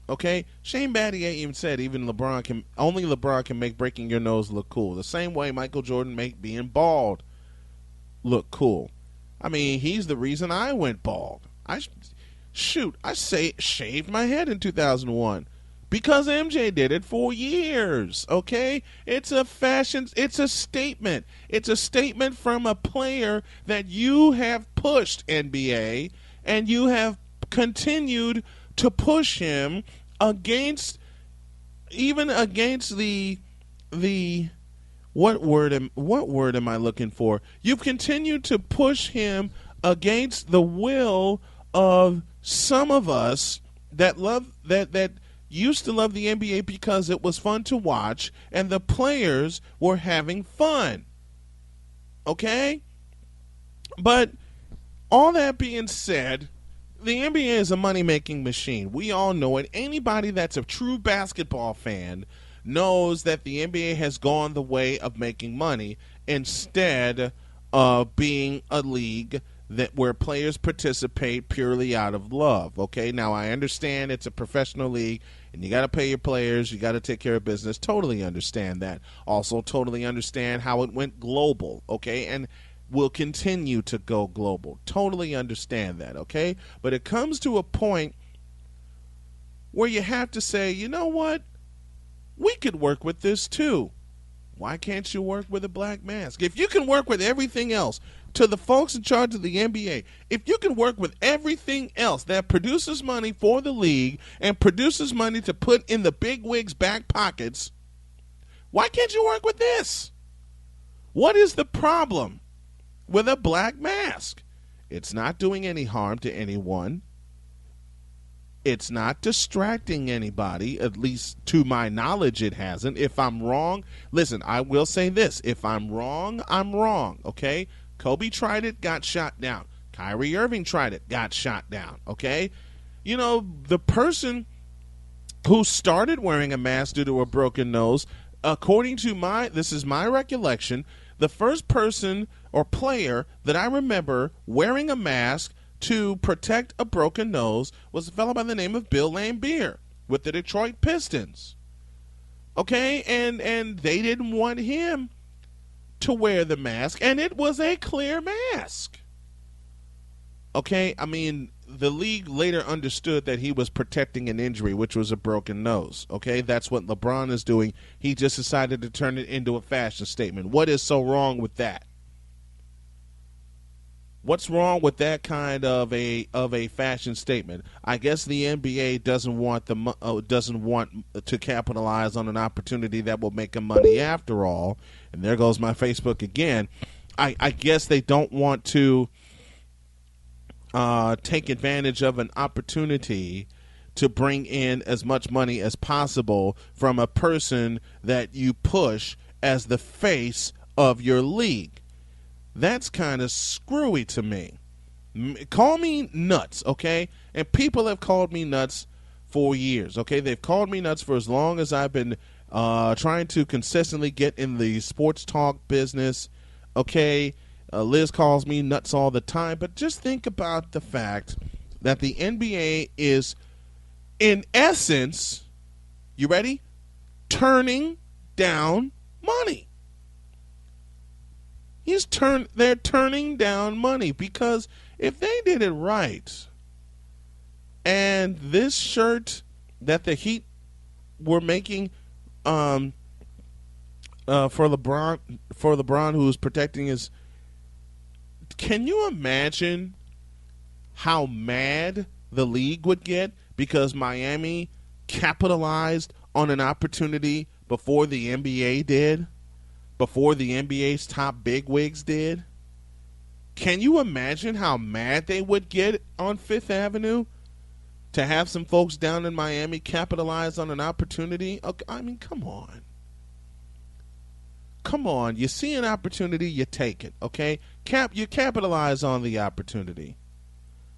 Okay? Shane Battier even said only LeBron can make breaking your nose look cool. The same way Michael Jordan made being bald look cool. I mean, he's the reason I went bald. I shaved my head in 2001 because MJ did it for years, okay? It's a statement. It's a statement from a player that you have pushed, NBA, and you have continued to push him against the what word am I looking for? You've continued to push him against the will of some of us that used to love the NBA because it was fun to watch and the players were having fun. Okay? But all that being said, the NBA is a money-making machine. We all know it. Anybody that's a true basketball fan knows that the NBA has gone the way of making money instead of being a league where players participate purely out of love. Okay, now I understand it's a professional league and you got to pay your players, you got to take care of business. Totally understand that. Also totally understand how it went global, okay, and will continue to go global. Totally understand that, okay? But it comes to a point where you have to say, you know what? We could work with this too. Why can't you work with a black mask? If you can work with everything else, to the folks in charge of the NBA, if you can work with everything else that produces money for the league and produces money to put in the big wigs' back pockets, why can't you work with this? What is the problem with a black mask? It's not doing any harm to anyone. It's not distracting anybody, at least to my knowledge it hasn't. If I'm wrong, listen, I will say this. If I'm wrong, I'm wrong, okay? Kobe tried it, got shot down. Kyrie Irving tried it, got shot down, okay? You know, the person who started wearing a mask due to a broken nose, according to this is my recollection, the first person or player that I remember wearing a mask to protect a broken nose was a fellow by the name of Bill Laimbeer with the Detroit Pistons. Okay, and they didn't want him to wear the mask, and it was a clear mask. Okay, I mean, the league later understood that he was protecting an injury, which was a broken nose. Okay, that's what LeBron is doing. He just decided to turn it into a fashion statement. What is so wrong with that? What's wrong with that kind of a fashion statement? I guess the NBA doesn't want to capitalize on an opportunity that will make them money after all. And there goes my Facebook again. I guess they don't want to take advantage of an opportunity to bring in as much money as possible from a person that you push as the face of your league. That's kind of screwy to me. Call me nuts, okay? And people have called me nuts for years, okay? They've called me nuts for as long as I've been trying to consistently get in the sports talk business, okay? Liz calls me nuts all the time, but just think about the fact that the NBA is, in essence, you ready? Turning down money. They're turning down money because if they did it right, and this shirt that the Heat were making for LeBron, who's protecting his, can you imagine how mad the league would get because Miami capitalized on an opportunity before the NBA did? Before the NBA's top bigwigs did? Can you imagine how mad they would get on Fifth Avenue to have some folks down in Miami capitalize on an opportunity? I mean, come on. Come on. You see an opportunity, you take it, okay? You capitalize on the opportunity.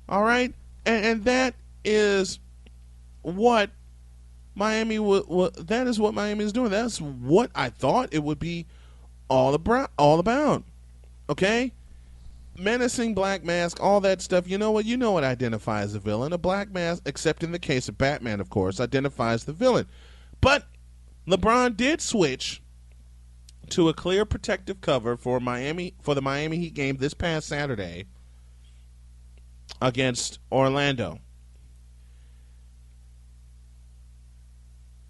All right? And that is what Miami that is what Miami is doing. That's what I thought it would be all about, okay? Menacing black mask, all that stuff. You know what identifies a villain. A black mask, except in the case of Batman, of course, identifies the villain. But LeBron did switch to a clear protective cover for the Miami Heat game this past Saturday against Orlando.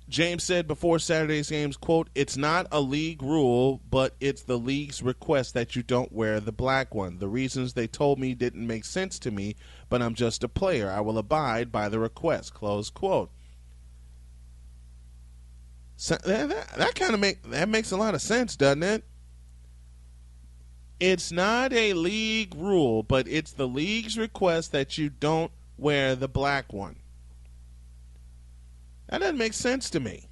James said before Saturday's games, quote, "It's not a league rule, but it's the league's request that you don't wear the black one. The reasons they told me didn't make sense to me, but I'm just a player. I will abide by the request," close quote. So that makes a lot of sense, doesn't it? It's not a league rule, but it's the league's request that you don't wear the black one. That doesn't make sense to me.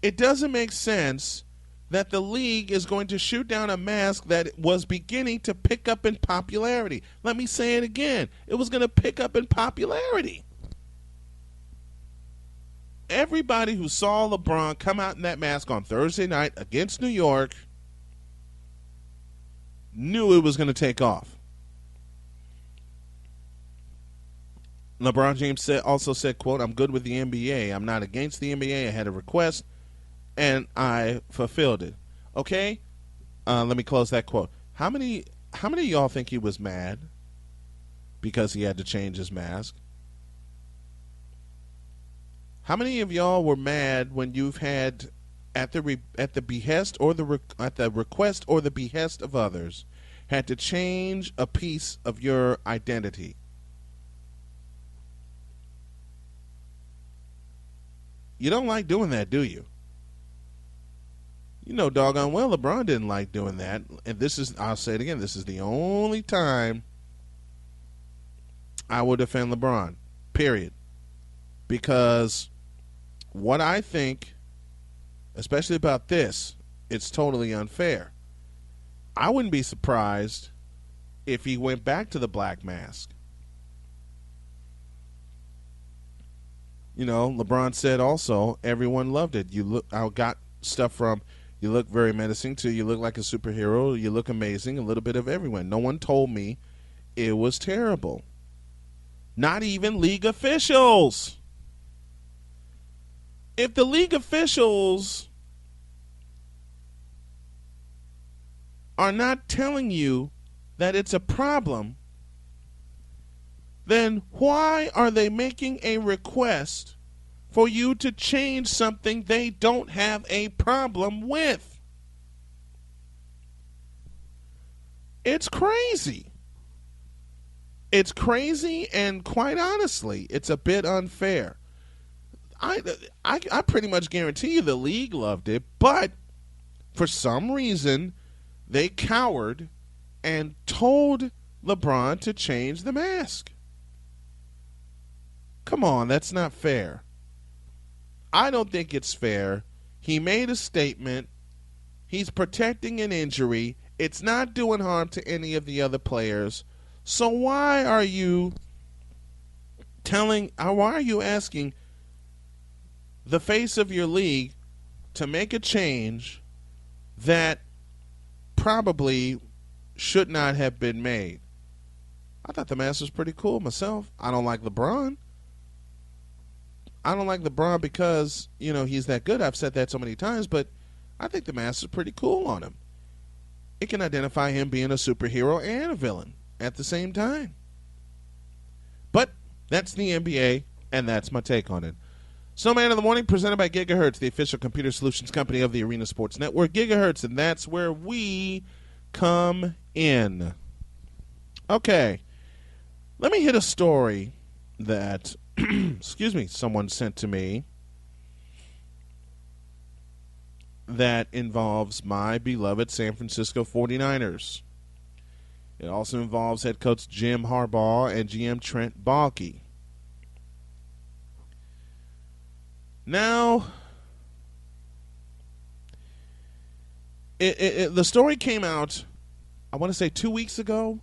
It doesn't make sense that the league is going to shoot down a mask that was beginning to pick up in popularity. Let me say it again. It was going to pick up in popularity. Everybody who saw LeBron come out in that mask on Thursday night against New York knew it was going to take off. LeBron James also said, quote, "I'm good with the NBA. I'm not against the NBA. I had a request, and I fulfilled it." Okay? Let me close that quote. How many of y'all think he was mad because he had to change his mask? How many of y'all were mad when you've had, at the request or the behest of others, had to change a piece of your identity? You don't like doing that, do you? You know doggone well LeBron didn't like doing that. And I'll say it again, this is the only time I will defend LeBron, period. Because what I think, especially about this, it's totally unfair. I wouldn't be surprised if he went back to the black mask. You know, LeBron said also, everyone loved it. I got stuff from, you look very menacing, to you look like a superhero, you look amazing, a little bit of everyone. No one told me it was terrible. Not even league officials. If the league officials are not telling you that it's a problem, then why are they making a request for you to change something they don't have a problem with? It's crazy. It's crazy, and quite honestly, it's a bit unfair. I pretty much guarantee you the league loved it, but for some reason, they cowered and told LeBron to change the mask. Come on, that's not fair. I don't think it's fair. He made a statement. He's protecting an injury. It's not doing harm to any of the other players. So why are you asking the face of your league to make a change that probably should not have been made? I thought the mask was pretty cool myself. I don't like LeBron. I don't like LeBron because, he's that good. I've said that so many times, but I think the mask is pretty cool on him. It can identify him being a superhero and a villain at the same time. But that's the NBA, and that's my take on it. Snowman in the Morning, presented by Gigahertz, the official computer solutions company of the Arena Sports Network. Gigahertz, and that's where we come in. Okay, let me hit a story that someone sent to me that involves my beloved San Francisco 49ers. It also involves head coach Jim Harbaugh and GM Trent Baalke. Now, the story came out, I want to say 2 weeks ago,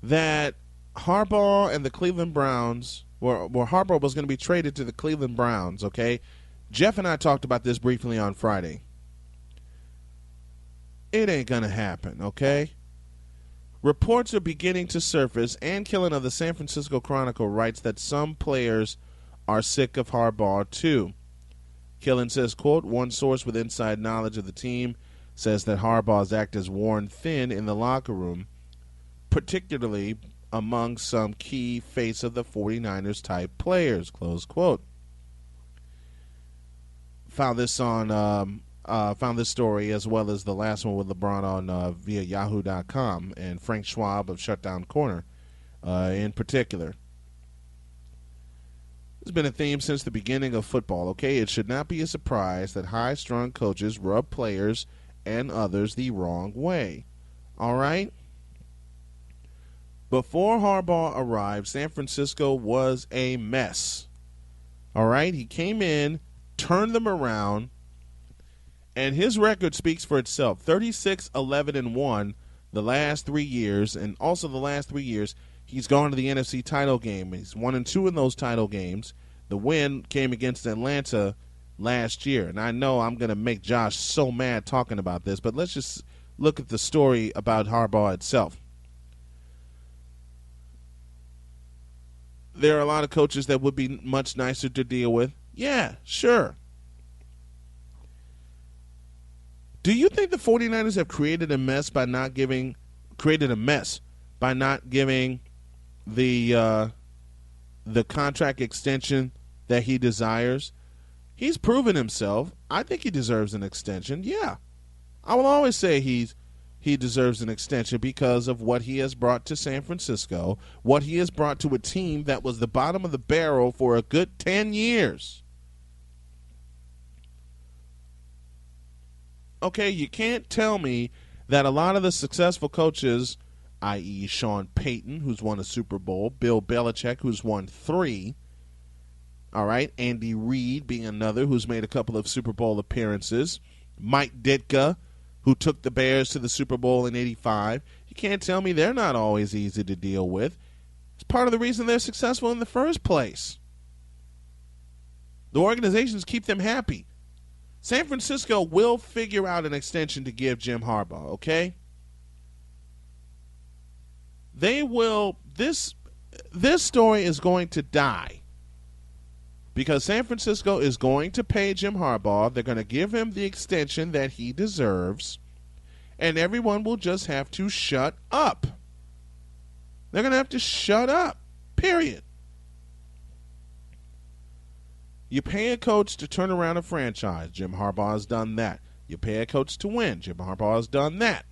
that Harbaugh and the Cleveland Browns, where Harbaugh was going to be traded to the Cleveland Browns, okay? Jeff and I talked about this briefly on Friday. It ain't going to happen, okay? Reports are beginning to surface, and Killen of the San Francisco Chronicle writes that some players are sick of Harbaugh too. Killen says, quote, one source with inside knowledge of the team says that Harbaugh's act is worn thin in the locker room, particularly among some key face of the 49ers type players, close quote. Found this story as well as the last one with LeBron on via yahoo.com and Frank Schwab of Shutdown Corner in particular. It's been a theme since the beginning of football, okay? It should not be a surprise that high-strung coaches rub players and others the wrong way. All right? Before Harbaugh arrived, San Francisco was a mess. All right? He came in, turned them around, and his record speaks for itself. 36-11-1 the last 3 years, and also the last 3 years, he's gone to the NFC title game. He's 1-2 in those title games. The win came against Atlanta last year. And I know I'm going to make Josh so mad talking about this, but let's just look at the story about Harbaugh itself. There are a lot of coaches that would be much nicer to deal with. Yeah, sure. Do you think the 49ers have created a mess by not giving the contract extension that he desires? He's proven himself. I think he deserves an extension. Yeah. I will always say he deserves an extension because of what he has brought to San Francisco, what he has brought to a team that was the bottom of the barrel for a good 10 years. Okay, you can't tell me that a lot of the successful coaches, i.e. Sean Payton, who's won a Super Bowl, Bill Belichick, who's won 3, all right, Andy Reid being another who's made a couple of Super Bowl appearances, Mike Ditka, who took the Bears to the Super Bowl in '85. You can't tell me they're not always easy to deal with. It's part of the reason they're successful in the first place. The organizations keep them happy. San Francisco will figure out an extension to give Jim Harbaugh, okay? They will. This story is going to die because San Francisco is going to pay Jim Harbaugh. They're going to give him the extension that he deserves, and everyone will just have to shut up. They're going to have to shut up, period. You pay a coach to turn around a franchise. Jim Harbaugh has done that. You pay a coach to win. Jim Harbaugh has done that.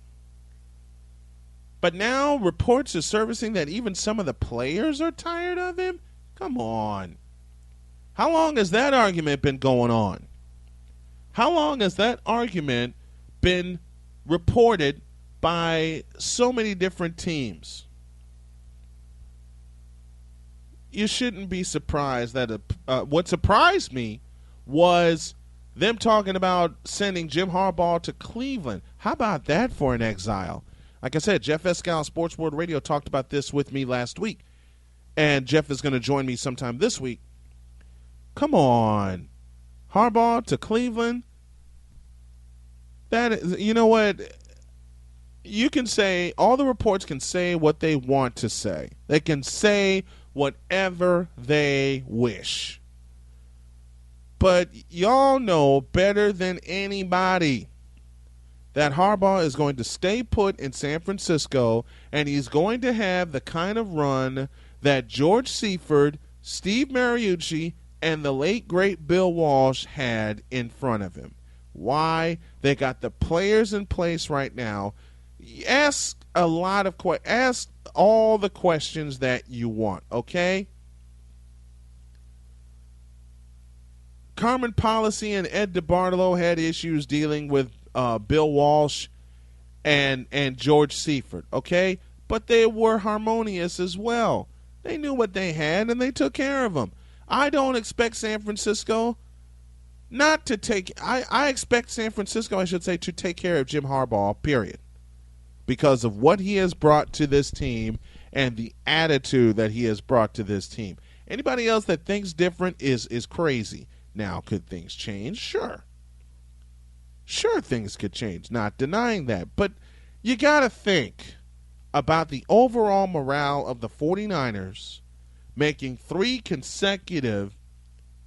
But now reports are surfacing that even some of the players are tired of him? Come on. How long has that argument been going on? How long has that argument been reported by so many different teams? You shouldn't be surprised that what surprised me was them talking about sending Jim Harbaugh to Cleveland. How about that for an exile? Like I said, Jeff Escal, Sports World Radio, talked about this with me last week, and Jeff is going to join me sometime this week. Come on. Harbaugh to Cleveland? That is, you know what? You can say, all the reports can say what they want to say. They can say whatever they wish. But y'all know better than anybody that Harbaugh is going to stay put in San Francisco, and he's going to have the kind of run that George Seifert, Steve Mariucci, and the late, great Bill Walsh had in front of him. Why? They got the players in place right now. Ask all the questions that you want, okay? Carmen Policy and Ed DeBartolo had issues dealing with Bill Walsh and George Seifert, okay? But they were harmonious as well. They knew what they had, and they took care of them. I don't expect San Francisco not to take – I expect San Francisco, I should say, to take care of Jim Harbaugh, period, because of what he has brought to this team and the attitude that he has brought to this team. Anybody else that thinks different is crazy. Now, could things change? Sure. Sure, things could change, not denying that. But you got to think about the overall morale of the 49ers making 3 consecutive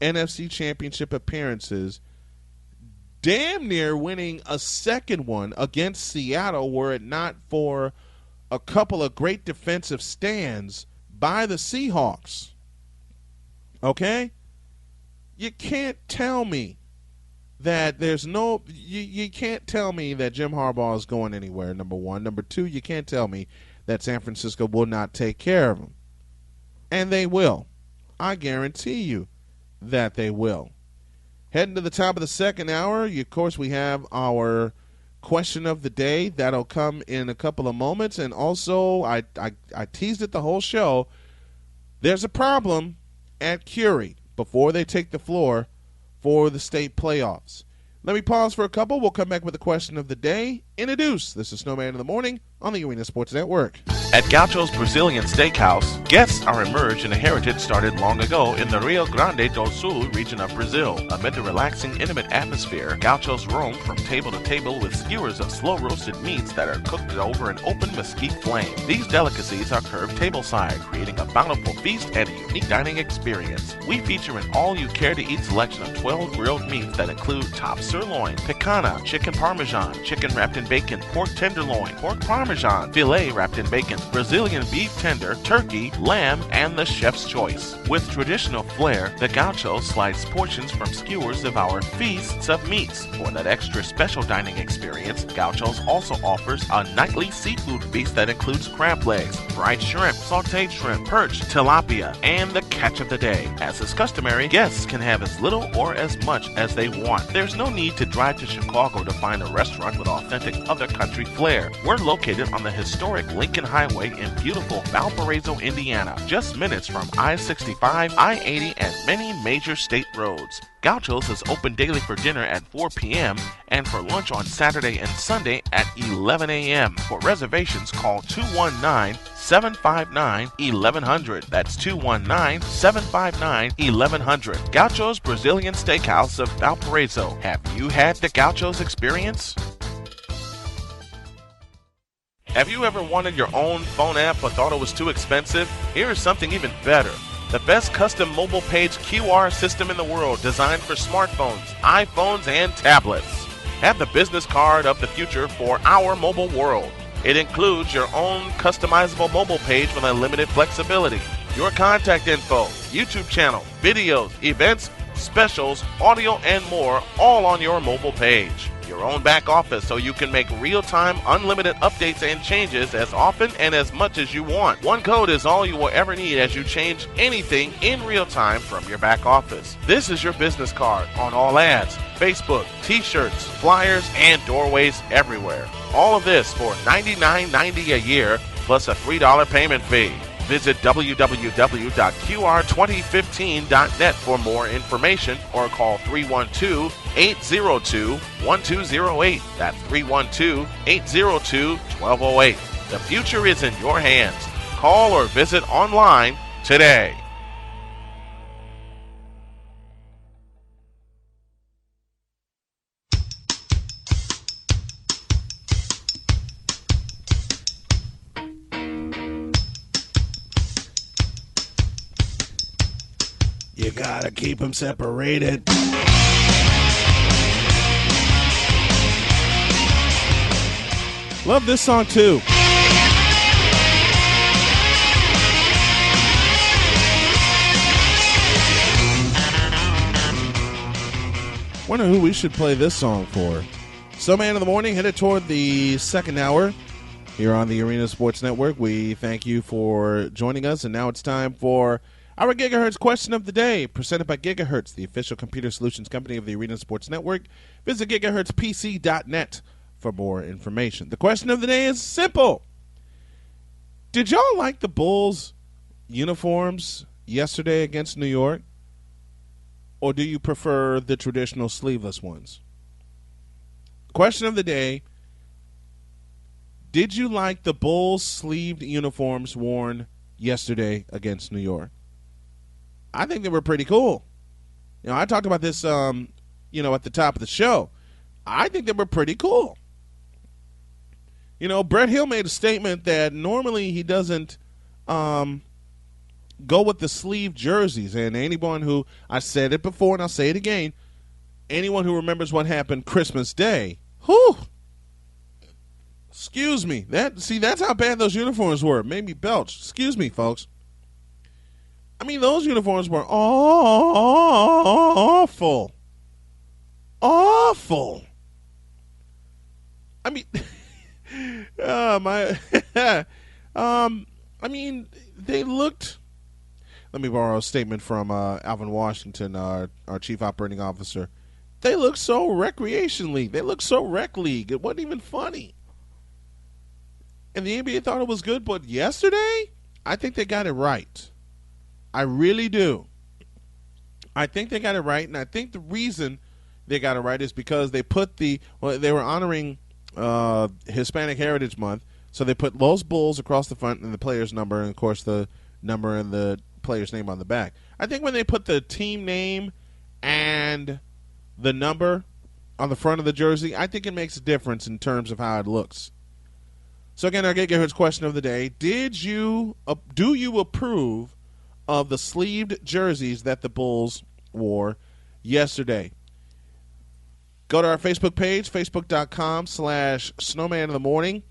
NFC Championship appearances, damn near winning a second one against Seattle were it not for a couple of great defensive stands by the Seahawks. Okay? You can't tell me that there's no – you can't tell me that Jim Harbaugh is going anywhere, number one. Number two, you can't tell me that San Francisco will not take care of him. And they will. I guarantee you that they will. Heading to the top of the second hour, of course, we have our question of the day. That'll come in a couple of moments. And also, I teased it the whole show. There's a problem at Curie before they take the floor for the state playoffs. Let me pause for a couple. We'll come back with the question of the day. Introduce. This is Snowman in the Morning on the Arena Sports Network. At Gaucho's Brazilian Steakhouse, guests are immersed in a heritage started long ago in the Rio Grande do Sul region of Brazil. Amid the relaxing, intimate atmosphere, Gauchos roam from table to table with skewers of slow-roasted meats that are cooked over an open mesquite flame. These delicacies are served tableside, creating a bountiful feast and a unique dining experience. We feature an all-you-care-to-eat selection of 12 grilled meats that include top sirloin, picanha, chicken parmesan, chicken wrapped in bacon, pork tenderloin, pork parmesan, filet wrapped in bacon, Brazilian beef tender, turkey, lamb, and the chef's choice. With traditional flair, the Gauchos slice portions from skewers of our feasts of meats. For that extra special dining experience, Gauchos also offers a nightly seafood feast that includes crab legs, fried shrimp, sauteed shrimp, perch, tilapia, and the catch of the day. As is customary, guests can have as little or as much as they want. There's no need to drive to Chicago to find a restaurant with authentic other country flair. We're located on the historic Lincoln Highway in beautiful Valparaiso, Indiana, just minutes from I-65, I-80, and many major state roads. Gaucho's is open daily for dinner at 4 p.m. and for lunch on Saturday and Sunday at 11 a.m. For reservations, call 219-759-1100. That's 219-759-1100. Gaucho's Brazilian Steakhouse of Valparaiso. Have you had the Gaucho's experience? Have you ever wanted your own phone app but thought it was too expensive? Here is something even better. The best custom mobile page QR system in the world, designed for smartphones, iPhones, and tablets. Have the business card of the future for our mobile world. It includes your own customizable mobile page with unlimited flexibility, your contact info, YouTube channel, videos, events, specials, audio, and more, all on your mobile page. Your own back office so you can make real-time, unlimited updates and changes as often and as much as you want. One code is all you will ever need as you change anything in real time from your back office. This is your business card on all ads, Facebook, t-shirts, flyers, and doorways everywhere. All of this for $99.90 a year plus a $3 payment fee. Visit www.qr2015.net for more information or call 312-802-1208. That's 312-802-1208. The future is in your hands. Call or visit online today. You gotta keep them separated. Love this song too. Wonder who we should play this song for. Man in the Morning, headed toward the second hour here on the Arena Sports Network. We thank you for joining us, and now it's time for our Gigahertz question of the day, presented by Gigahertz, the official computer solutions company of the Arena Sports Network. Visit gigahertzpc.net for more information. The question of the day is simple. Did y'all like the Bulls' uniforms yesterday against New York? Or do you prefer the traditional sleeveless ones? Question of the day, did you like the Bulls' sleeved uniforms worn yesterday against New York? I think they were pretty cool. I talked about this, at the top of the show. I think they were pretty cool. Brett Hill made a statement that normally he doesn't go with the sleeve jerseys. And anyone who, I said it before and I'll say it again, anyone who remembers what happened Christmas Day, excuse me. That's how bad those uniforms were. It made me belch. Excuse me, folks. Those uniforms were awful. Awful. They looked. Let me borrow a statement from Alvin Washington, our chief operating officer. They looked so recreation league. They looked so rec league. It wasn't even funny. And the NBA thought it was good, but yesterday, I think they got it right. I really do. I think they got it right, and I think the reason they got it right is because they put they were honoring Hispanic Heritage Month, so they put those Bulls across the front and the player's number, and of course the number and the player's name on the back. I think when they put the team name and the number on the front of the jersey, I think it makes a difference in terms of how it looks. So again, our Gigahertz question of the day: do you approve of the sleeved jerseys that the Bulls wore yesterday? Go to our Facebook page, facebook.com/snowmaninthemorning,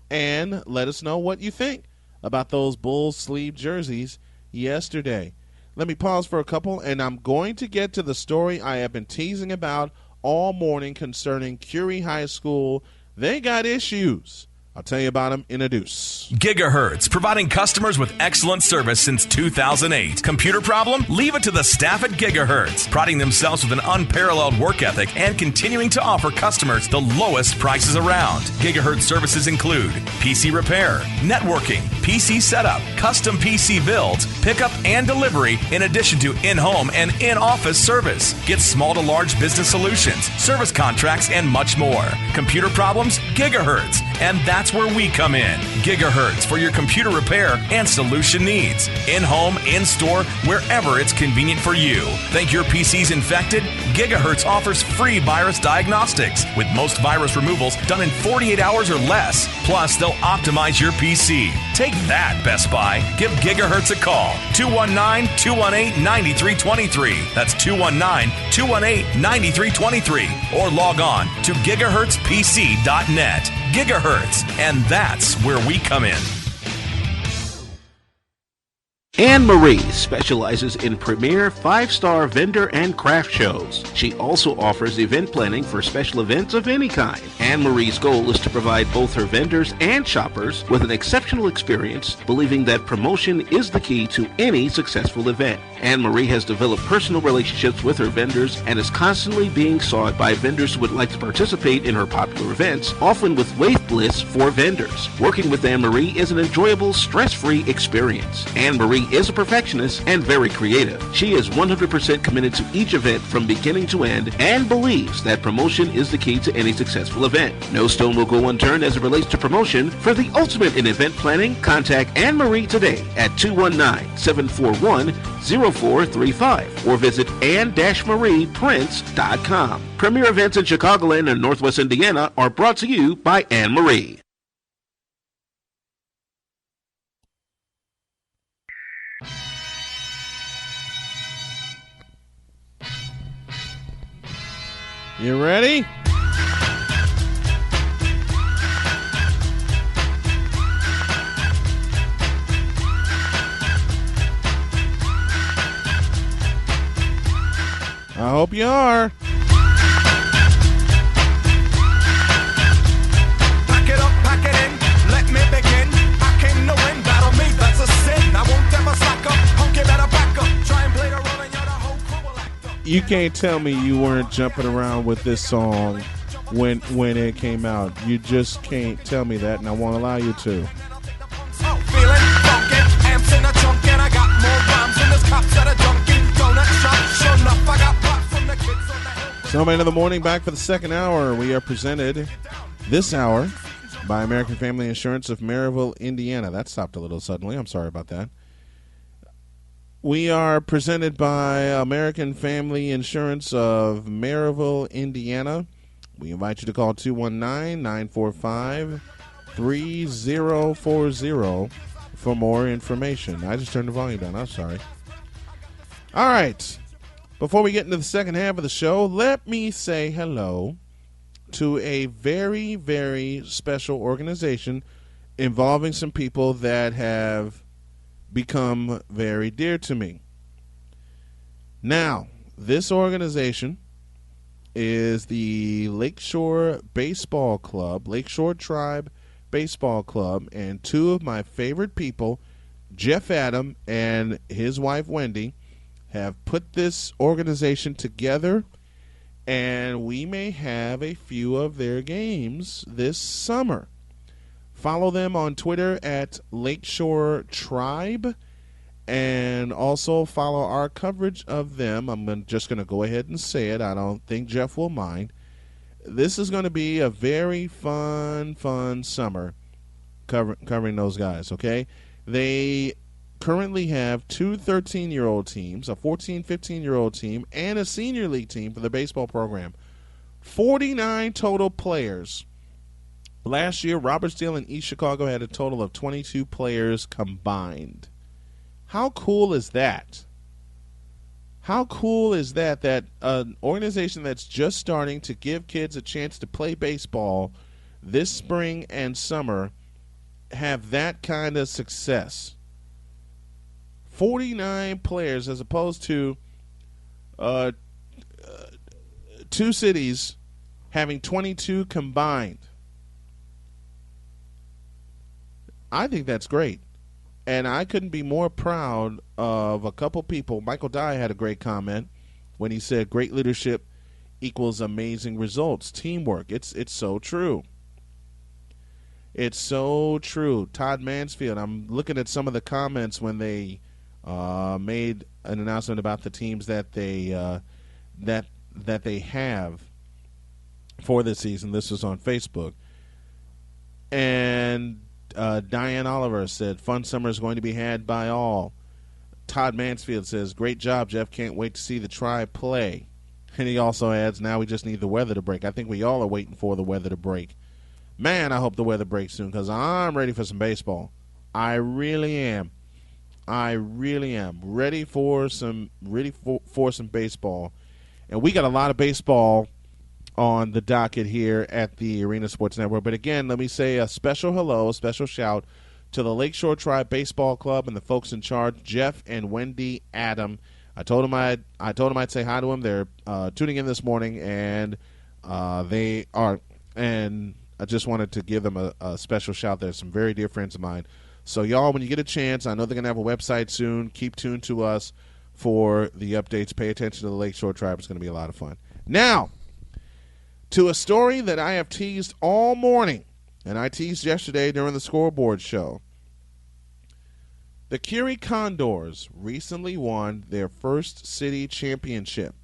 and let us know what you think about those Bulls sleeved jerseys yesterday. Let me pause for a couple, and I'm going to get to the story I have been teasing about all morning concerning Curie High School. They got issues. I'll tell you about them in a deuce. Gigahertz, providing customers with excellent service since 2008. Computer problem? Leave it to the staff at Gigahertz, priding themselves with an unparalleled work ethic and continuing to offer customers the lowest prices around. Gigahertz services include PC repair, networking, PC setup, custom PC builds, pickup and delivery, in addition to in-home and in-office service. Get small to large business solutions, service contracts, and much more. Computer problems? Gigahertz. and that's where we come in. Gigahertz for your computer repair and solution needs. In-home, in-store, wherever it's convenient for you. Think your PC's infected? Gigahertz offers free virus diagnostics, with most virus removals done in 48 hours or less. Plus, they'll optimize your PC. Take that, Best Buy. Give Gigahertz a call. 219-218-9323. That's 219-218-9323. Or log on to gigahertzpc.net. Gigahertz, and that's where we come in. Anne Marie specializes in premier 5-star vendor and craft shows. She also offers event planning for special events of any kind. Anne Marie's goal is to provide both her vendors and shoppers with an exceptional experience, believing that promotion is the key to any successful event. Anne Marie has developed personal relationships with her vendors and is constantly being sought by vendors who would like to participate in her popular events, often with wait lists for vendors. Working with Anne Marie is an enjoyable, stress-free experience. Anne Marie is a perfectionist and very creative. She is 100% committed to each event from beginning to end and believes that promotion is the key to any successful event. No stone will go unturned as it relates to promotion. For the ultimate in event planning, contact Anne Marie today at 219-741-0435 or visit anne-marieprince.com. Premier events in Chicagoland and Northwest Indiana are brought to you by Anne Marie. You ready? I hope you are. Pack it up, pack it in, let me begin. I came to win, battle me, that's a sin. I won't ever slack up, punk, you better back up. Try and play the role and you're the whole crew will act up. You can't tell me you weren't jumping around with this song when it came out. You just can't tell me that, and I won't allow you to. Oh, feeling funky, amps in a trunk, and I got more rhymes than there's cops at a Dunkin' Donut shop. Sure enough, I got pop from the kids on the hill. Snowman of the Morning, back for the second hour. We are presented this hour by American Family Insurance of Maryville, Indiana. That stopped a little suddenly. I'm sorry about that. We are presented by American Family Insurance of Maryville, Indiana. We invite you to call 219-945-3040 for more information. I just turned the volume down. I'm sorry. All right. Before we get into the second half of the show, let me say hello to a very, very special organization involving some people that have become very dear to me. Now, this organization is the Lakeshore Baseball Club, Lakeshore Tribe Baseball Club, and two of my favorite people, Jeff Adam and his wife Wendy, have put this organization together, and we may have a few of their games this summer. Follow them on Twitter at Lakeshore Tribe, and also follow our coverage of them. I'm just going to go ahead and say it. I don't think Jeff will mind. This is going to be a very fun summer covering those guys, okay? They currently have two 13-year-old teams, a 14, 15-year-old team, and a senior league team for the baseball program. 49 total players. Last year, Robertsdale and East Chicago had a total of 22 players combined. How cool is that? How cool is that an organization that's just starting to give kids a chance to play baseball this spring and summer have that kind of success? 49 players as opposed to two cities having 22 combined. I think that's great. And I couldn't be more proud of a couple people. Michael Dye had a great comment when he said great leadership equals amazing results. Teamwork. It's so true. It's so true. Todd Mansfield, I'm looking at some of the comments when they made an announcement about the teams that they that they have for this season. This was on Facebook. And Diane Oliver said, fun summer is going to be had by all. Todd Mansfield says, great job, Jeff. Can't wait to see the Tribe play. And he also adds, now we just need the weather to break. I think we all are waiting for the weather to break. Man, I hope the weather breaks soon because I'm ready for some baseball. I really am. I really am ready for some baseball. And we got a lot of baseball on the docket here at the Arena Sports Network. But again, let me say a special hello, a special shout to the Lakeshore Tribe Baseball Club and the folks in charge, Jeff and Wendy Adam. I told them I'd say hi to them. They're tuning in this morning, and they are. And I just wanted to give them a special shout. They're some very dear friends of mine. So y'all, when you get a chance, I know they're gonna have a website soon. Keep tuned to us for the updates. Pay attention to the Lakeshore Tribe. It's gonna be a lot of fun. Now, to a story that I have teased all morning, and I teased yesterday during the scoreboard show. The Curie Condors recently won their first city championship.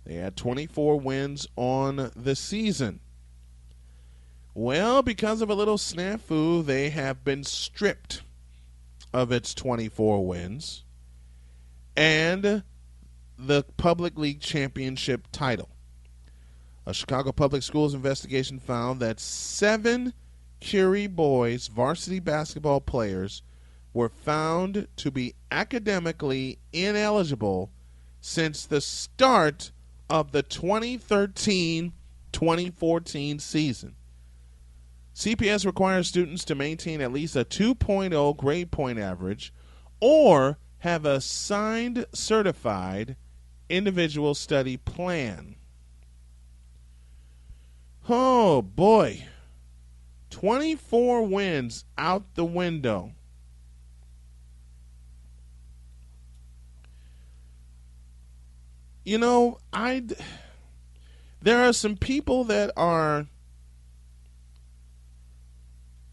They had 24 wins on the season. Well, because of a little snafu, they have been stripped of its 24 wins and the Public League Championship title. A Chicago Public Schools investigation found that 7 Curie boys varsity basketball players were found to be academically ineligible since the start of the 2013-2014 season. CPS requires students to maintain at least a 2.0 grade point average or have a signed certified individual study plan. Oh, boy. 24 wins out the window. You know, there are some people that are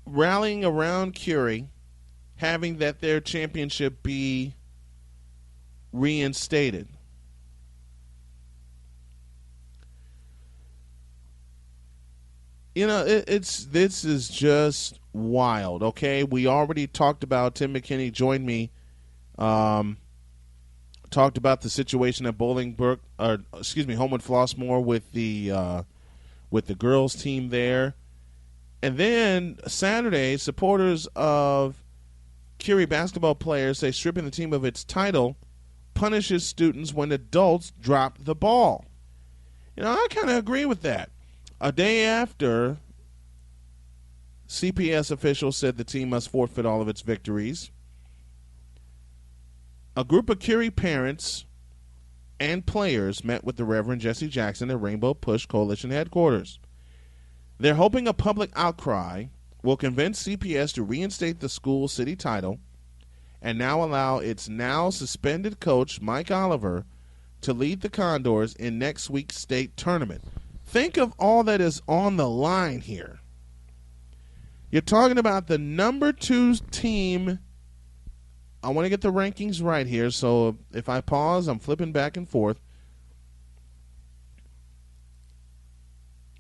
rallying around Curie, having that their championship be reinstated. You know, this is just wild, okay? We already talked about, Tim McKinney joined me, talked about the situation at Homewood Flossmoor with the girls team there. And then Saturday, supporters of Curie basketball players say stripping the team of its title punishes students when adults drop the ball. You know, I kind of agree with that. A day after, CPS officials said the team must forfeit all of its victories. A group of Curie parents and players met with the Reverend Jesse Jackson at Rainbow Push Coalition headquarters. They're hoping a public outcry will convince CPS to reinstate the school city title and now allow its now suspended coach, Mike Oliver, to lead the Condors in next week's state tournament. Think of all that is on the line here. You're talking about the number 2 team. I want to get the rankings right here, so if I pause, I'm flipping back and forth.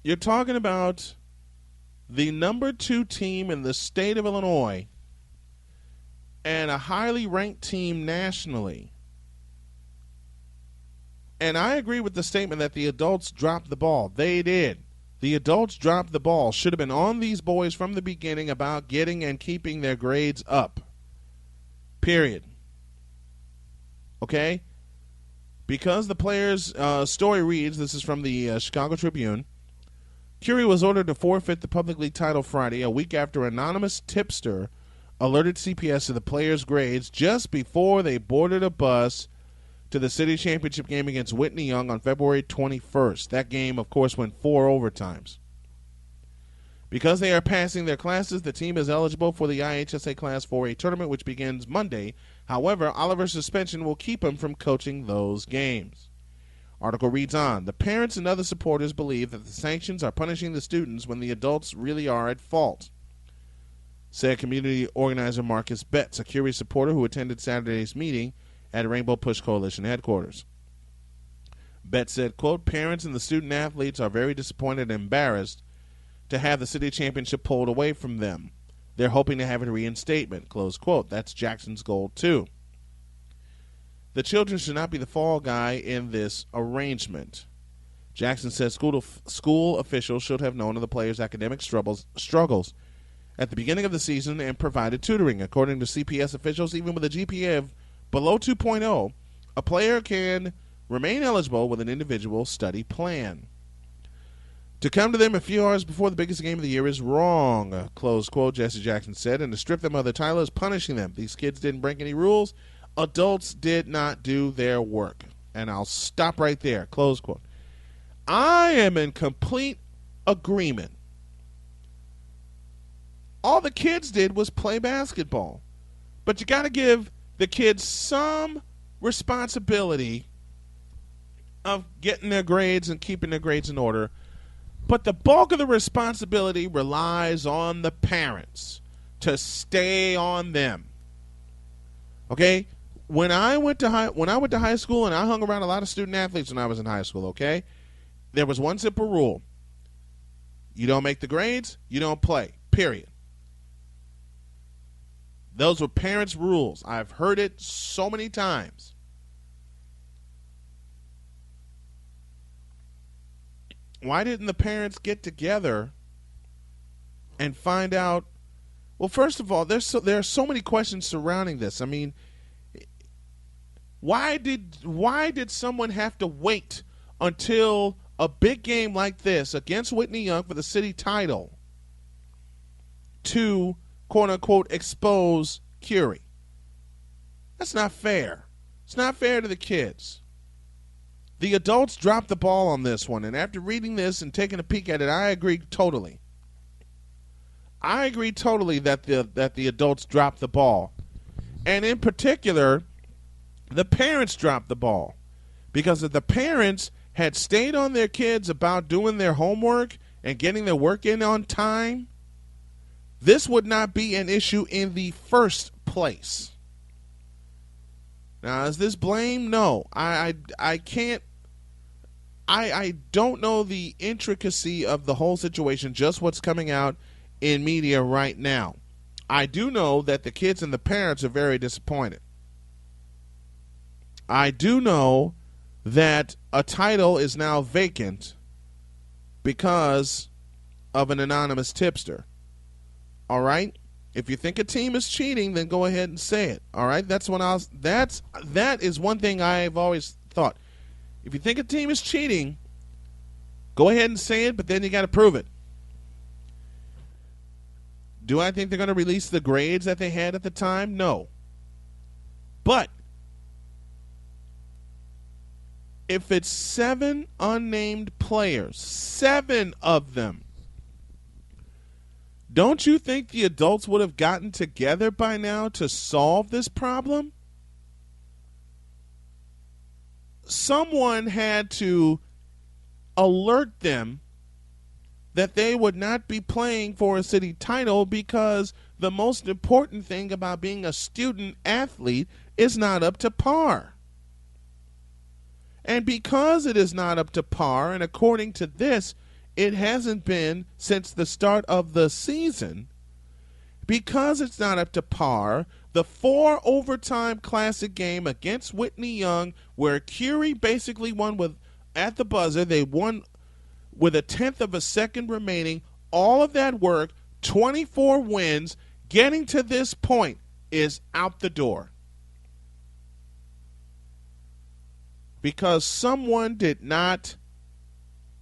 You're talking about the number 2 team in the state of Illinois and a highly ranked team nationally. And I agree with the statement that the adults dropped the ball. They did. The adults dropped the ball. Should have been on these boys from the beginning about getting and keeping their grades up. Period. Okay? Because the player's story reads, this is from the Chicago Tribune, Curie was ordered to forfeit the Public League title Friday, a week after an anonymous tipster alerted CPS to the players' grades just before they boarded a bus to the city championship game against Whitney Young on February 21st. That game, of course, went 4 overtimes. Because they are passing their classes, the team is eligible for the IHSA Class 4A tournament, which begins Monday. However, Oliver's suspension will keep him from coaching those games. Article reads on, the parents and other supporters believe that the sanctions are punishing the students when the adults really are at fault, said community organizer Marcus Betts, a Curie supporter who attended Saturday's meeting at Rainbow Push Coalition headquarters. Betts said, quote, parents and the student athletes are very disappointed and embarrassed to have the city championship pulled away from them. They're hoping to have a reinstatement, close quote. That's Jackson's goal, too. The children should not be the fall guy in this arrangement. Jackson says school officials should have known of the players' academic struggles at the beginning of the season and provided tutoring. According to CPS officials, even with a GPA of below 2.0, a player can remain eligible with an individual study plan. To come to them a few hours before the biggest game of the year is wrong, close quote, Jesse Jackson said, and to strip them of their title is punishing them. These kids didn't break any rules. Adults did not do their work. And I'll stop right there, close quote. I am in complete agreement. All the kids did was play basketball. But you got to give the kids some responsibility of getting their grades and keeping their grades in order. But the bulk of the responsibility relies on the parents to stay on them. Okay? When I went to high school, and I hung around a lot of student athletes when I was in high school, okay? There was one simple rule. You don't make the grades, you don't play. Period. Those were parents' rules. I've heard it so many times. Why didn't the parents get together and find out? Well, first of all, there are so many questions surrounding this. I mean, why did someone have to wait until a big game like this against Whitney Young for the city title to, quote unquote, expose Curie? That's not fair. It's not fair to the kids. The adults dropped the ball on this one, and after reading this and taking a peek at it, I agree totally. I agree totally that the adults dropped the ball. And in particular, the parents dropped the ball. Because if the parents had stayed on their kids about doing their homework and getting their work in on time, this would not be an issue in the first place. Now, is this blame? No. I can't. I don't know the intricacy of the whole situation, just what's coming out in media right now. I do know that the kids and the parents are very disappointed. I do know that a title is now vacant because of an anonymous tipster. All right? If you think a team is cheating, then go ahead and say it. All right? That is one thing I've always thought. If you think a team is cheating, go ahead and say it, but then you got to prove it. Do I think they're going to release the grades that they had at the time? No. But if it's 7 unnamed players, 7 of them, don't you think the adults would have gotten together by now to solve this problem? Someone had to alert them that they would not be playing for a city title because the most important thing about being a student athlete is not up to par. And because it is not up to par, and according to this, it hasn't been since the start of the season, because it's not up to par, the 4 overtime classic game against Whitney Young, where Curie basically won at the buzzer, they won with a 1/10 of a second remaining, all of that work, 24 wins, getting to this point is out the door. Because someone did not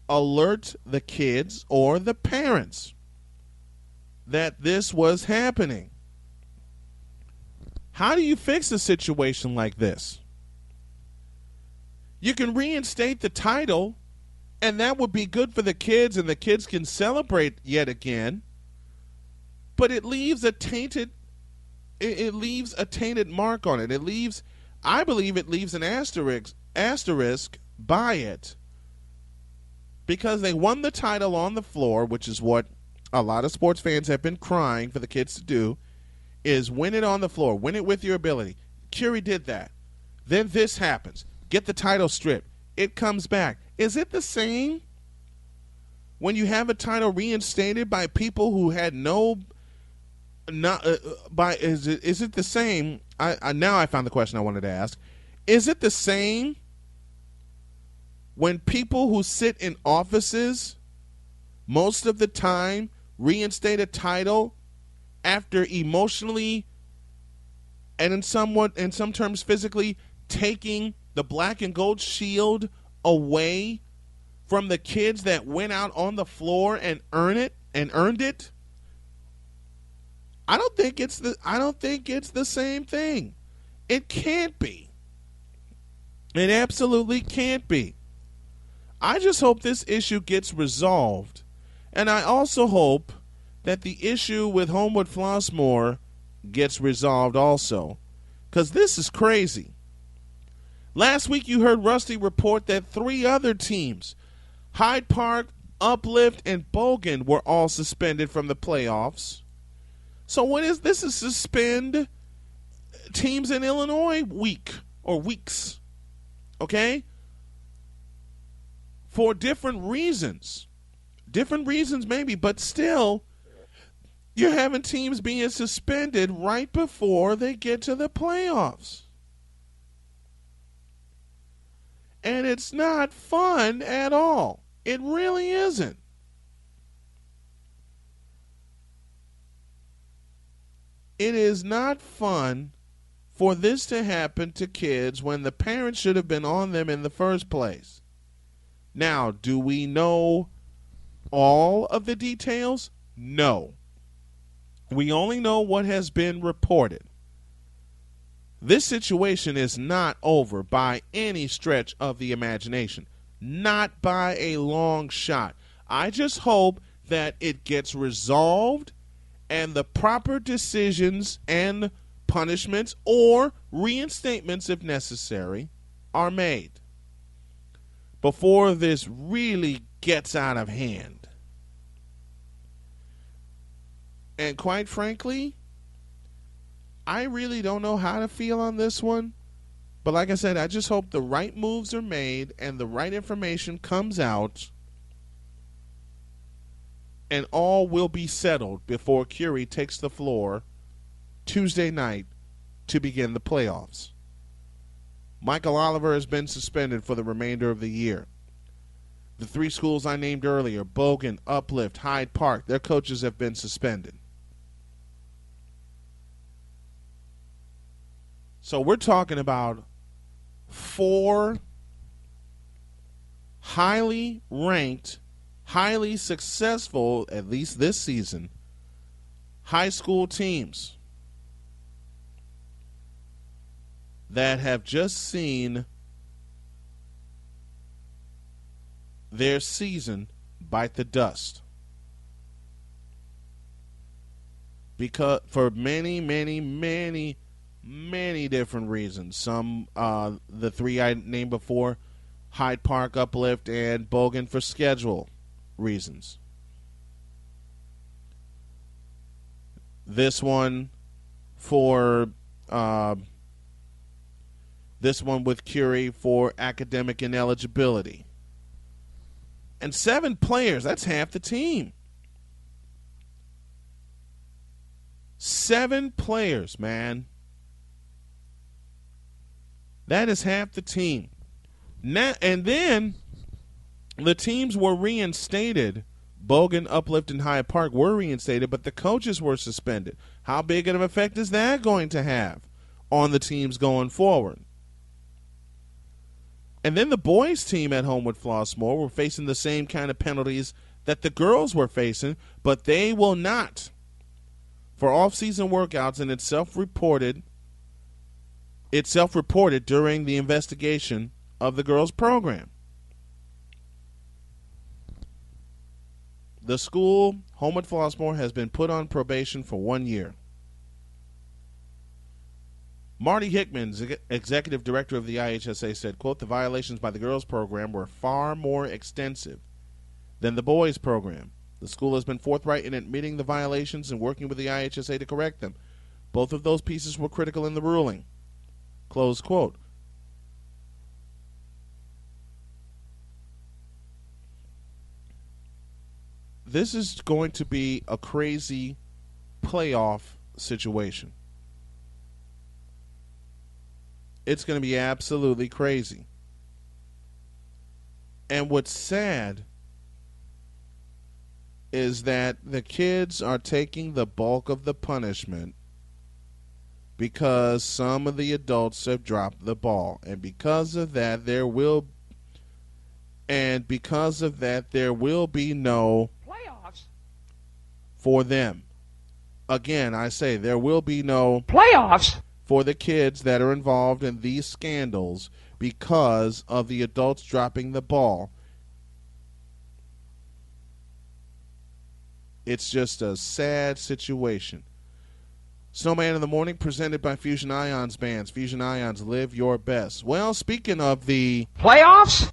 alert the kids or the parents that this was happening. How do you fix a situation like this? You can reinstate the title, and that would be good for the kids, and the kids can celebrate yet again. But it leaves a tainted mark on it. I believe it leaves an asterisk by it, because they won the title on the floor, which is what a lot of sports fans have been crying for the kids to do, is win it on the floor, win it with your ability. Curie did that. Then this happens. Get the title stripped. It comes back. Is it the same when you have a title reinstated by people who had no, not is it the same? Now I found the question I wanted to ask. Is it the same when people who sit in offices most of the time reinstate a title after emotionally and in some terms physically taking the black and gold shield away from the kids that went out on the floor and earned it? I don't think it's the same thing. It can't be. It absolutely can't be. I just hope this issue gets resolved, and I also hope that the issue with Homewood Flossmoor gets resolved also, because this is crazy. Last week you heard Rusty report that 3 other teams, Hyde Park, Uplift, and Bogan, were all suspended from the playoffs. So what is this? Is suspend teams in Illinois week or weeks, okay? For different reasons maybe, but still, you're having teams being suspended right before they get to the playoffs. And it's not fun at all. It really isn't. It is not fun for this to happen to kids when the parents should have been on them in the first place. Now, do we know all of the details? No. We only know what has been reported. This situation is not over by any stretch of the imagination. Not by a long shot. I just hope that it gets resolved and the proper decisions and punishments or reinstatements, if necessary, are made before this really gets out of hand. And quite frankly, I really don't know how to feel on this one. But like I said, I just hope the right moves are made and the right information comes out, and all will be settled before Curie takes the floor Tuesday night to begin the playoffs. Michael Oliver has been suspended for the remainder of the year. The 3 schools I named earlier, Bogan, Uplift, Hyde Park, their coaches have been suspended. So we're talking about 4 highly ranked, highly successful, at least this season, high school teams that have just seen their season bite the dust. Because for many different reasons. Some, the 3 I named before, Hyde Park, Uplift, and Bogan, for schedule reasons. This one with Curie for academic ineligibility. And 7 players, that's half the team. 7 players, man. That is half the team. Now, and then the teams were reinstated. Bogan, Uplift, and Hyde Park were reinstated, but the coaches were suspended. How big of an effect is that going to have on the teams going forward? And then the boys' team at Homewood Flossmoor were facing the same kind of penalties that the girls were facing, but they will not. For off-season workouts, and it's self-reported during the investigation of the girls' program. The school, Homewood Flossmoor, has been put on probation for 1 year. Marty Hickman, executive director of the IHSA, said, quote, "The violations by the girls' program were far more extensive than the boys' program. The school has been forthright in admitting the violations and working with the IHSA to correct them. Both of those pieces were critical in the ruling." Close quote. this is going to be a crazy playoff situation. It's going to be absolutely crazy. And what's sad is that the kids are taking the bulk of the punishment because some of the adults have dropped the ball. And because of that, there will be no Playoffs? for them. Again, I say there will be no Playoffs? for the kids that are involved in these scandals because of the adults dropping the ball. It's just a sad situation. Snowman in the Morning, presented by Fusion Ions Bands. Fusion Ions, live your best. Well, speaking of the Playoffs?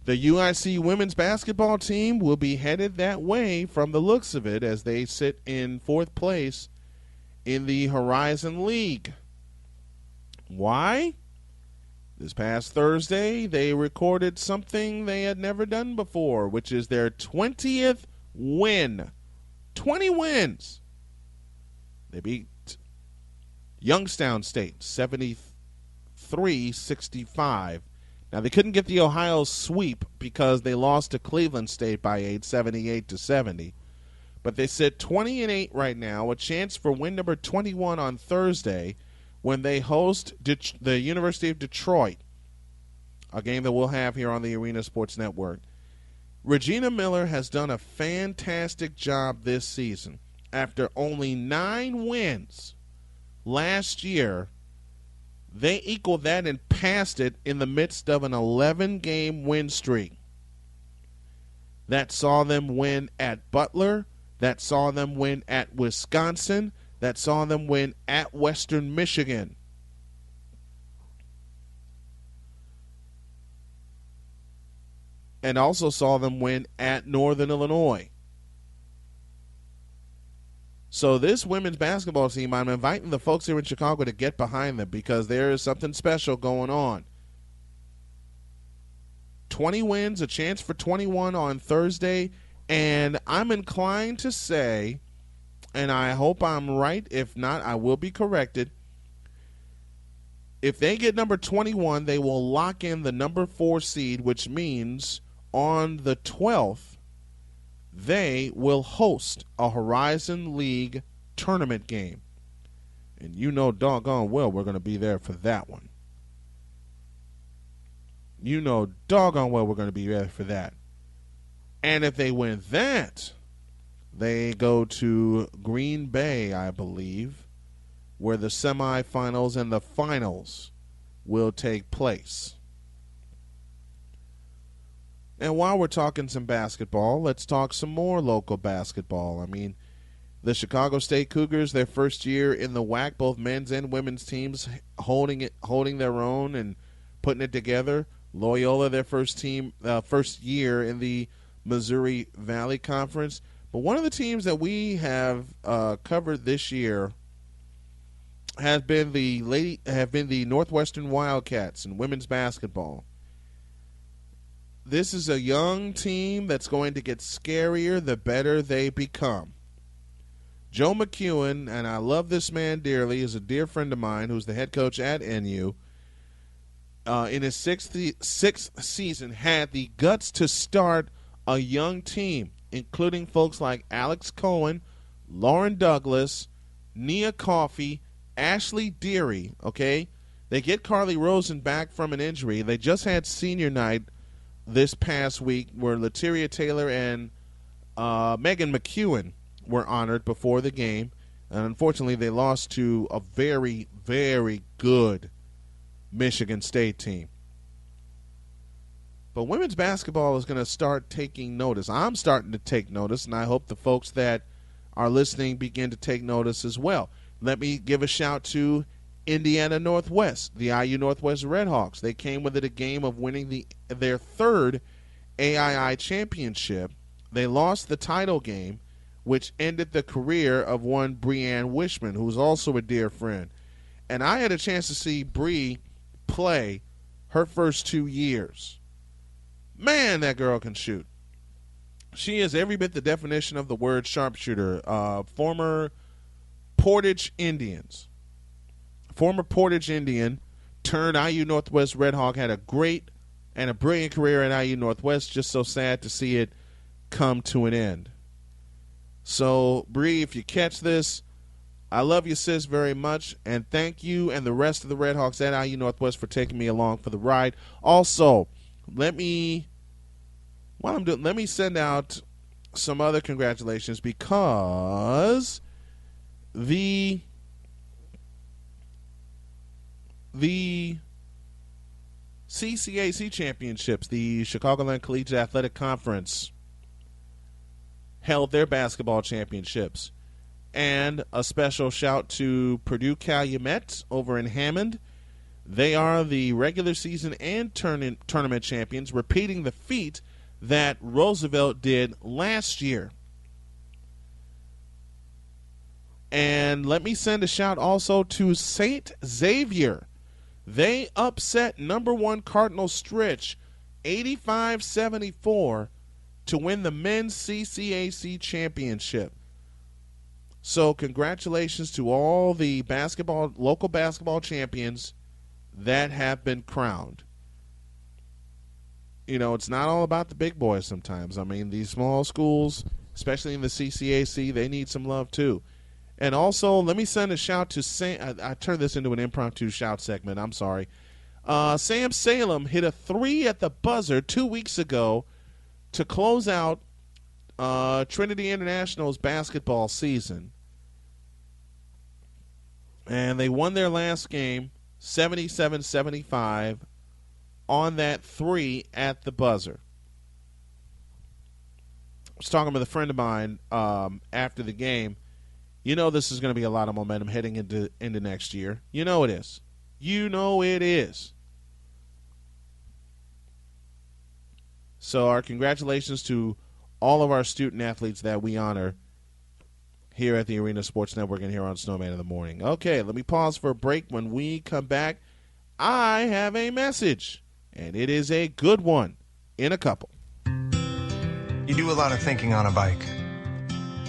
the UIC women's basketball team will be headed that way from the looks of it as they sit in 4th place in the Horizon League. Why? This past Thursday, they recorded something they had never done before, which is their 20th win. 20 wins. They beat Youngstown State 73-65. Now, they couldn't get the Ohio sweep because they lost to Cleveland State by 8, 78-70. But they sit 20-8 right now, a chance for win number 21 on Thursday when they host the University of Detroit, a game that we'll have here on the Arena Sports Network. Regina Miller has done a fantastic job this season. After only 9 wins last year, they equaled that and passed it in the midst of an 11-game win streak. That saw them win at Butler, that saw them win at Wisconsin, that saw them win at Western Michigan. And also saw them win at Northern Illinois. So this women's basketball team, I'm inviting the folks here in Chicago to get behind them because there is something special going on. 20 wins, a chance for 21 on Thursday, and I'm inclined to say, and I hope I'm right, if not, I will be corrected, if they get number 21, they will lock in the number 4 seed, which means on the 12th, they will host a Horizon League tournament game. And you know doggone well we're going to be there for that one. You know doggone well we're going to be there for that. And if they win that, they go to Green Bay, I believe, where the semifinals and the finals will take place. And while we're talking some basketball, let's talk some more local basketball. I mean, the Chicago State Cougars, their first year in the WAC, both men's and women's teams holding their own and putting it together. Loyola, their first year in the Missouri Valley Conference. But one of the teams that we have covered this year have been the Northwestern Wildcats in women's basketball. This is a young team that's going to get scarier the better they become. Joe McEwen, and I love this man dearly, is a dear friend of mine who's the head coach at NU. In his sixth season, had the guts to start a young team, including folks like Alex Cohen, Lauren Douglas, Nia Coffey, Ashley Deary, okay? They get Carly Rosen back from an injury. They just had senior night this past week where Lateria Taylor and Megan McEwen were honored before the game. And unfortunately, they lost to a very, very good Michigan State team. But women's basketball is going to start taking notice. I'm starting to take notice, and I hope the folks that are listening begin to take notice as well. Let me give a shout to Indiana Northwest, the IU Northwest Redhawks. They came within a game of winning their third AII championship. They lost the title game, which ended the career of one Breanne Wishman, who's also a dear friend. And I had a chance to see Bree play her first 2 years. Man, that girl can shoot. She is every bit the definition of the word sharpshooter. Former Portage Indian turned IU Northwest Red Hawk, had a great and a brilliant career at IU Northwest. Just so sad to see it come to an end. So, Bree, if you catch this, I love you, sis, very much, and thank you and the rest of the Red Hawks at IU Northwest for taking me along for the ride. Also, let me send out some other congratulations, because the CCAC championships, the Chicagoland Collegiate Athletic Conference, held their basketball championships. And a special shout to Purdue Calumet over in Hammond. They are the regular season and tournament champions, repeating the feat that Roosevelt did last year. And let me send a shout also to St. Xavier. They upset number 1 Cardinal Stritch 85-74 to win the men's CCAC championship. So congratulations to all the local basketball champions that have been crowned. You know, it's not all about the big boys sometimes. I mean, these small schools, especially in the CCAC, they need some love too. And also, let me send a shout to I turned this into an impromptu shout segment. I'm sorry. Sam Salem hit a 3 at the buzzer 2 weeks ago to close out Trinity International's basketball season. And they won their last game 77-75 on that 3 at the buzzer. I was talking with a friend of mine after the game. You know this is going to be a lot of momentum heading into next year. You know it is. You know it is. So our congratulations to all of our student athletes that we honor here at the Arena Sports Network and here on Snowman in the Morning. Okay, let me pause for a break. When we come back, I have a message, and it is a good one in a couple. You do a lot of thinking on a bike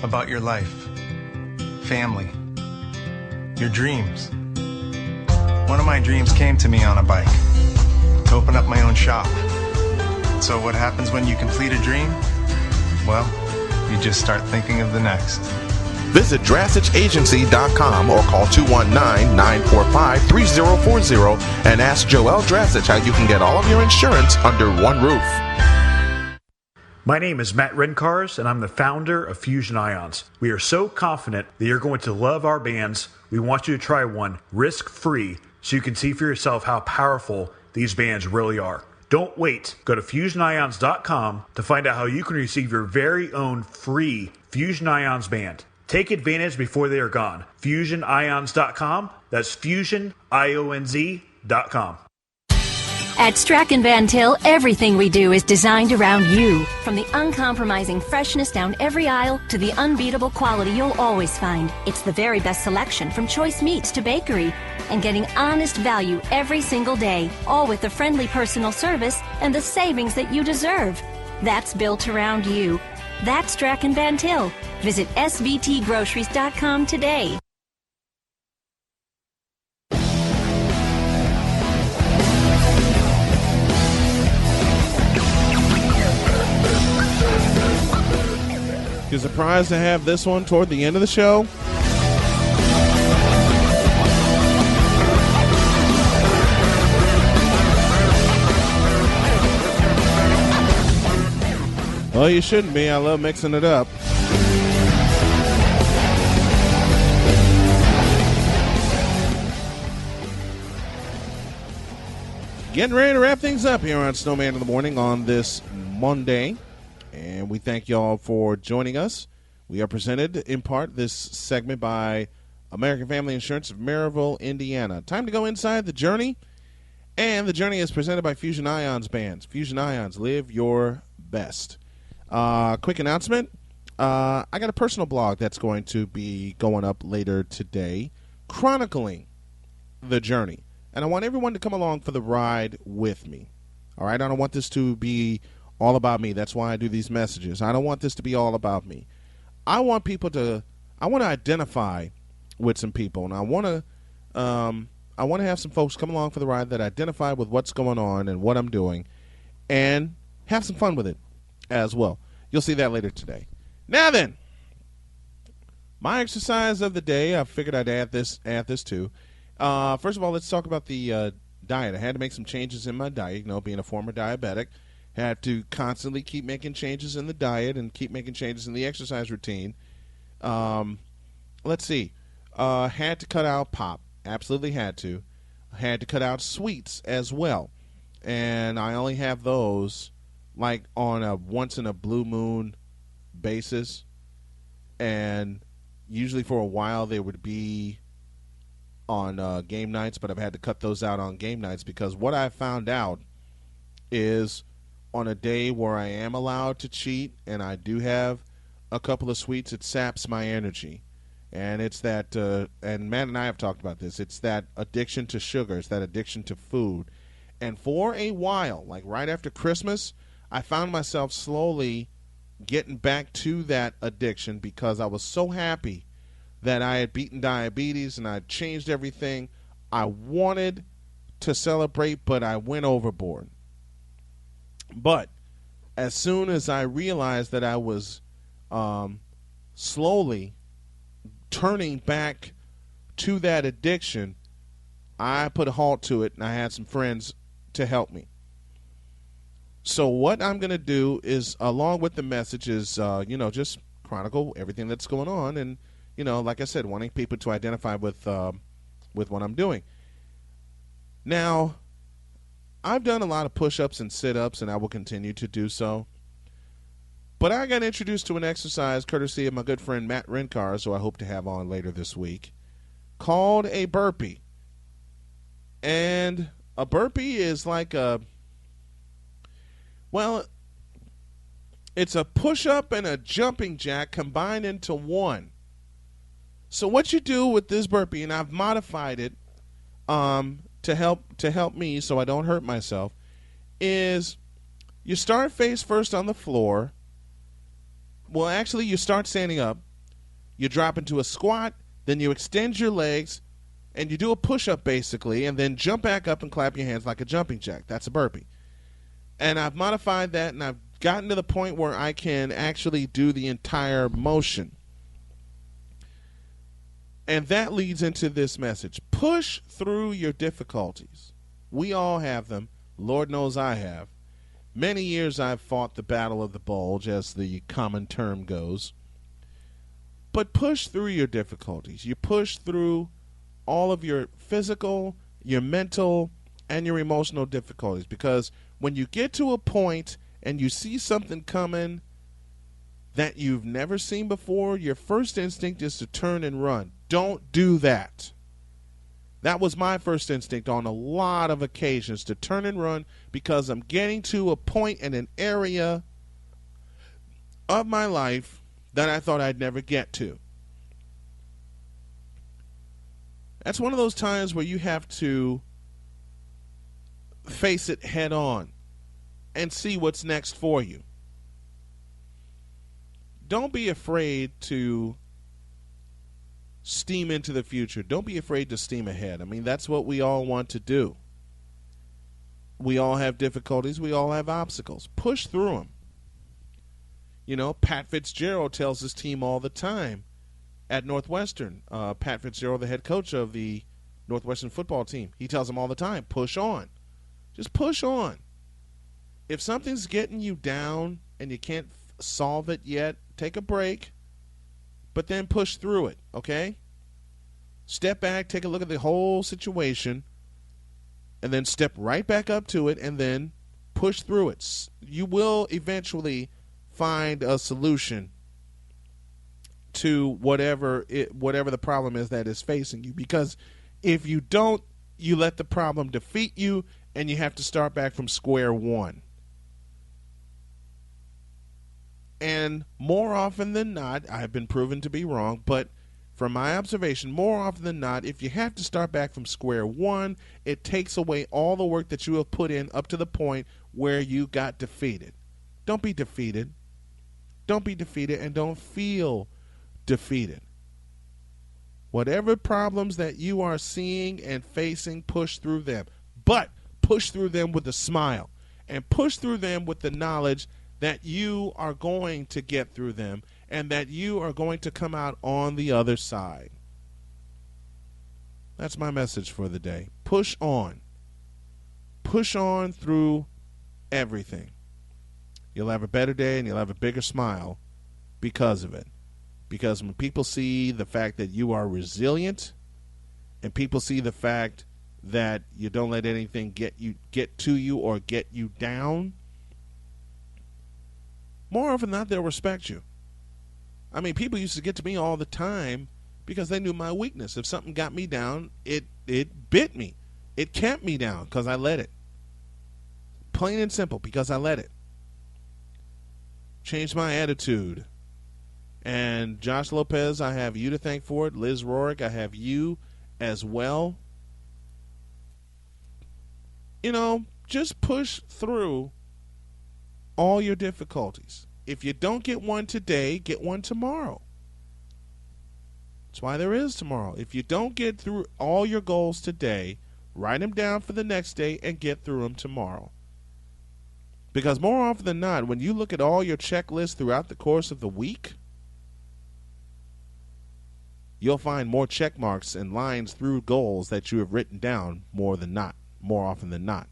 about your life, family, your dreams. One of my dreams came to me on a bike, to open up my own shop. So what happens when you complete a dream? Well, you just start thinking of the next. Visit DrastichAgency.com or call 219-945-3040 and ask Joel Drastich how you can get all of your insurance under one roof. My name is Matt Rencars, and I'm the founder of Fusion Ions. We are so confident that you're going to love our bands. We want you to try one risk-free so you can see for yourself how powerful these bands really are. Don't wait. Go to FusionIons.com to find out how you can receive your very own straight Fusion Ions band. Take advantage before they are gone. FusionIons.com. That's FusionIonz.com. At Strachan Van Til, everything we do is designed around you. From the uncompromising freshness down every aisle to the unbeatable quality you'll always find. It's the very best selection from choice meats to bakery. And getting honest value every single day, all with the friendly personal service and the savings that you deserve. That's built around you. That's Strachan Van Til. Visit svtgroceries.com today. You're surprised to have this one toward the end of the show? Well, you shouldn't be. I love mixing it up. Getting ready to wrap things up here on Snowman in the Morning on this Monday. And we thank y'all for joining us. We are presented in part this segment by American Family Insurance of Maryville, Indiana. Time to go inside the journey. And the journey is presented by Fusion Ions Bands. Fusion Ions, live your best. Quick announcement. I got a personal blog that's going to be going up later today chronicling the journey. And I want everyone to come along for the ride with me. All right? I don't want this to be all about me. That's why I do these messages. I don't want this to be all about me. I want to identify with some people, and I want to have some folks come along for the ride that identify with what's going on and what I'm doing, and have some fun with it as well. You'll see that later today. Now then, my exercise of the day. I figured I'd add this too. First of all, let's talk about the diet. I had to make some changes in my diet. Being a former diabetic, had to constantly keep making changes in the diet and keep making changes in the exercise routine. Let's see. Had to cut out pop. Absolutely had to. Had to cut out sweets as well. And I only have those like on a once in a blue moon basis. And usually for a while they would be on game nights, but I've had to cut those out on game nights because what I found out is on a day where I am allowed to cheat and I do have a couple of sweets, it saps my energy. And it's that, and Matt and I have talked about this, it's that addiction to sugar, it's that addiction to food. And for a while, like right after Christmas, I found myself slowly getting back to that addiction because I was so happy that I had beaten diabetes and I had changed everything. I wanted to celebrate, but I went overboard. But as soon as I realized that I was slowly turning back to that addiction, I put a halt to it, and I had some friends to help me. So what I'm going to do is, along with the message, is just chronicle everything that's going on, and like I said, wanting people to identify with what I'm doing. Now, I've done a lot of push-ups and sit-ups, and I will continue to do so. But I got introduced to an exercise courtesy of my good friend Matt Renkars, who I hope to have on later this week, called a burpee. And a burpee is like it's a push-up and a jumping jack combined into one. So what you do with this burpee, and I've modified it to help me so I don't hurt myself, is you start face first on the floor. Well, actually, you start standing up. You drop into a squat. Then you extend your legs, and you do a push-up, basically, and then jump back up and clap your hands like a jumping jack. That's a burpee. And I've modified that, and I've gotten to the point where I can actually do the entire motion. And that leads into this message. Push through your difficulties. We all have them. Lord knows I have. Many years I've fought the battle of the bulge, as the common term goes. But push through your difficulties. You push through all of your physical, your mental, and your emotional difficulties. Because when you get to a point and you see something coming that you've never seen before, your first instinct is to turn and run. Don't do that. That was my first instinct on a lot of occasions, to turn and run, because I'm getting to a point in an area of my life that I thought I'd never get to. That's one of those times where you have to face it head on and see what's next for you. Don't be afraid to steam into the future. Don't be afraid to steam ahead. I mean, that's what we all want to do. We all have difficulties. We all have obstacles. Push through them. Pat Fitzgerald tells his team all the time at Northwestern. Pat Fitzgerald, the head coach of the Northwestern football team, he tells them all the time, push on. Just push on. If something's getting you down and you can't solve it yet, take a break, but then push through it, okay? Step back, take a look at the whole situation, and then step right back up to it, and then push through it. You will eventually find a solution to whatever the problem is that is facing you. Because if you don't, you let the problem defeat you, and you have to start back from square one. And more often than not, I've been proven to be wrong, but from my observation, more often than not, if you have to start back from square one, it takes away all the work that you have put in up to the point where you got defeated. Don't be defeated. Don't be defeated, and don't feel defeated. Whatever problems that you are seeing and facing, push through them. But push through them with a smile, and push through them with the knowledge that you are going to get through them and that you are going to come out on the other side. That's my message for the day. Push on. Push on through everything. You'll have a better day and you'll have a bigger smile because of it. Because when people see the fact that you are resilient, and people see the fact that you don't let anything get to you or get you down, more often than not, they'll respect you. I mean, people used to get to me all the time because they knew my weakness. If something got me down, it bit me. It kept me down because I let it. Plain and simple, because I let it. Changed my attitude. And Josh Lopez, I have you to thank for it. Liz Rorick, I have you as well. You know, just push through all your difficulties. If you don't get one today, get one tomorrow. That's why there is tomorrow. If you don't get through all your goals today, write them down for the next day and get through them tomorrow. Because more often than not, when you look at all your checklists throughout the course of the week, you'll find more check marks and lines through goals that you have written down more often than not.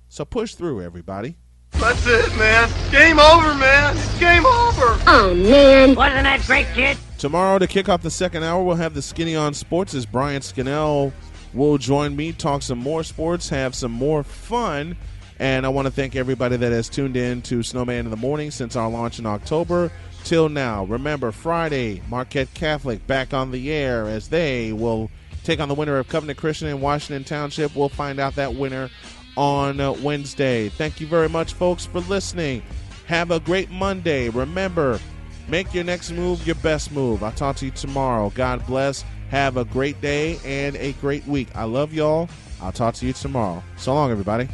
So push through, everybody. That's it, man. Game over, man. Game over. Oh, man. Wasn't that great, kid? Tomorrow, to kick off the second hour, we'll have the Skinny on Sports as Brian Skinnell will join me, talk some more sports, have some more fun. And I want to thank everybody that has tuned in to Snowman in the Morning since our launch in October till now. Remember, Friday, Marquette Catholic back on the air as they will take on the winner of Covenant Christian in Washington Township. We'll find out that winner on Wednesday. Thank you very much, folks, for listening. Have a great Monday. Remember, make your next move your best move. I'll talk to you tomorrow. God bless. Have a great day and a great week. I love y'all. I'll talk to you tomorrow. So long, everybody.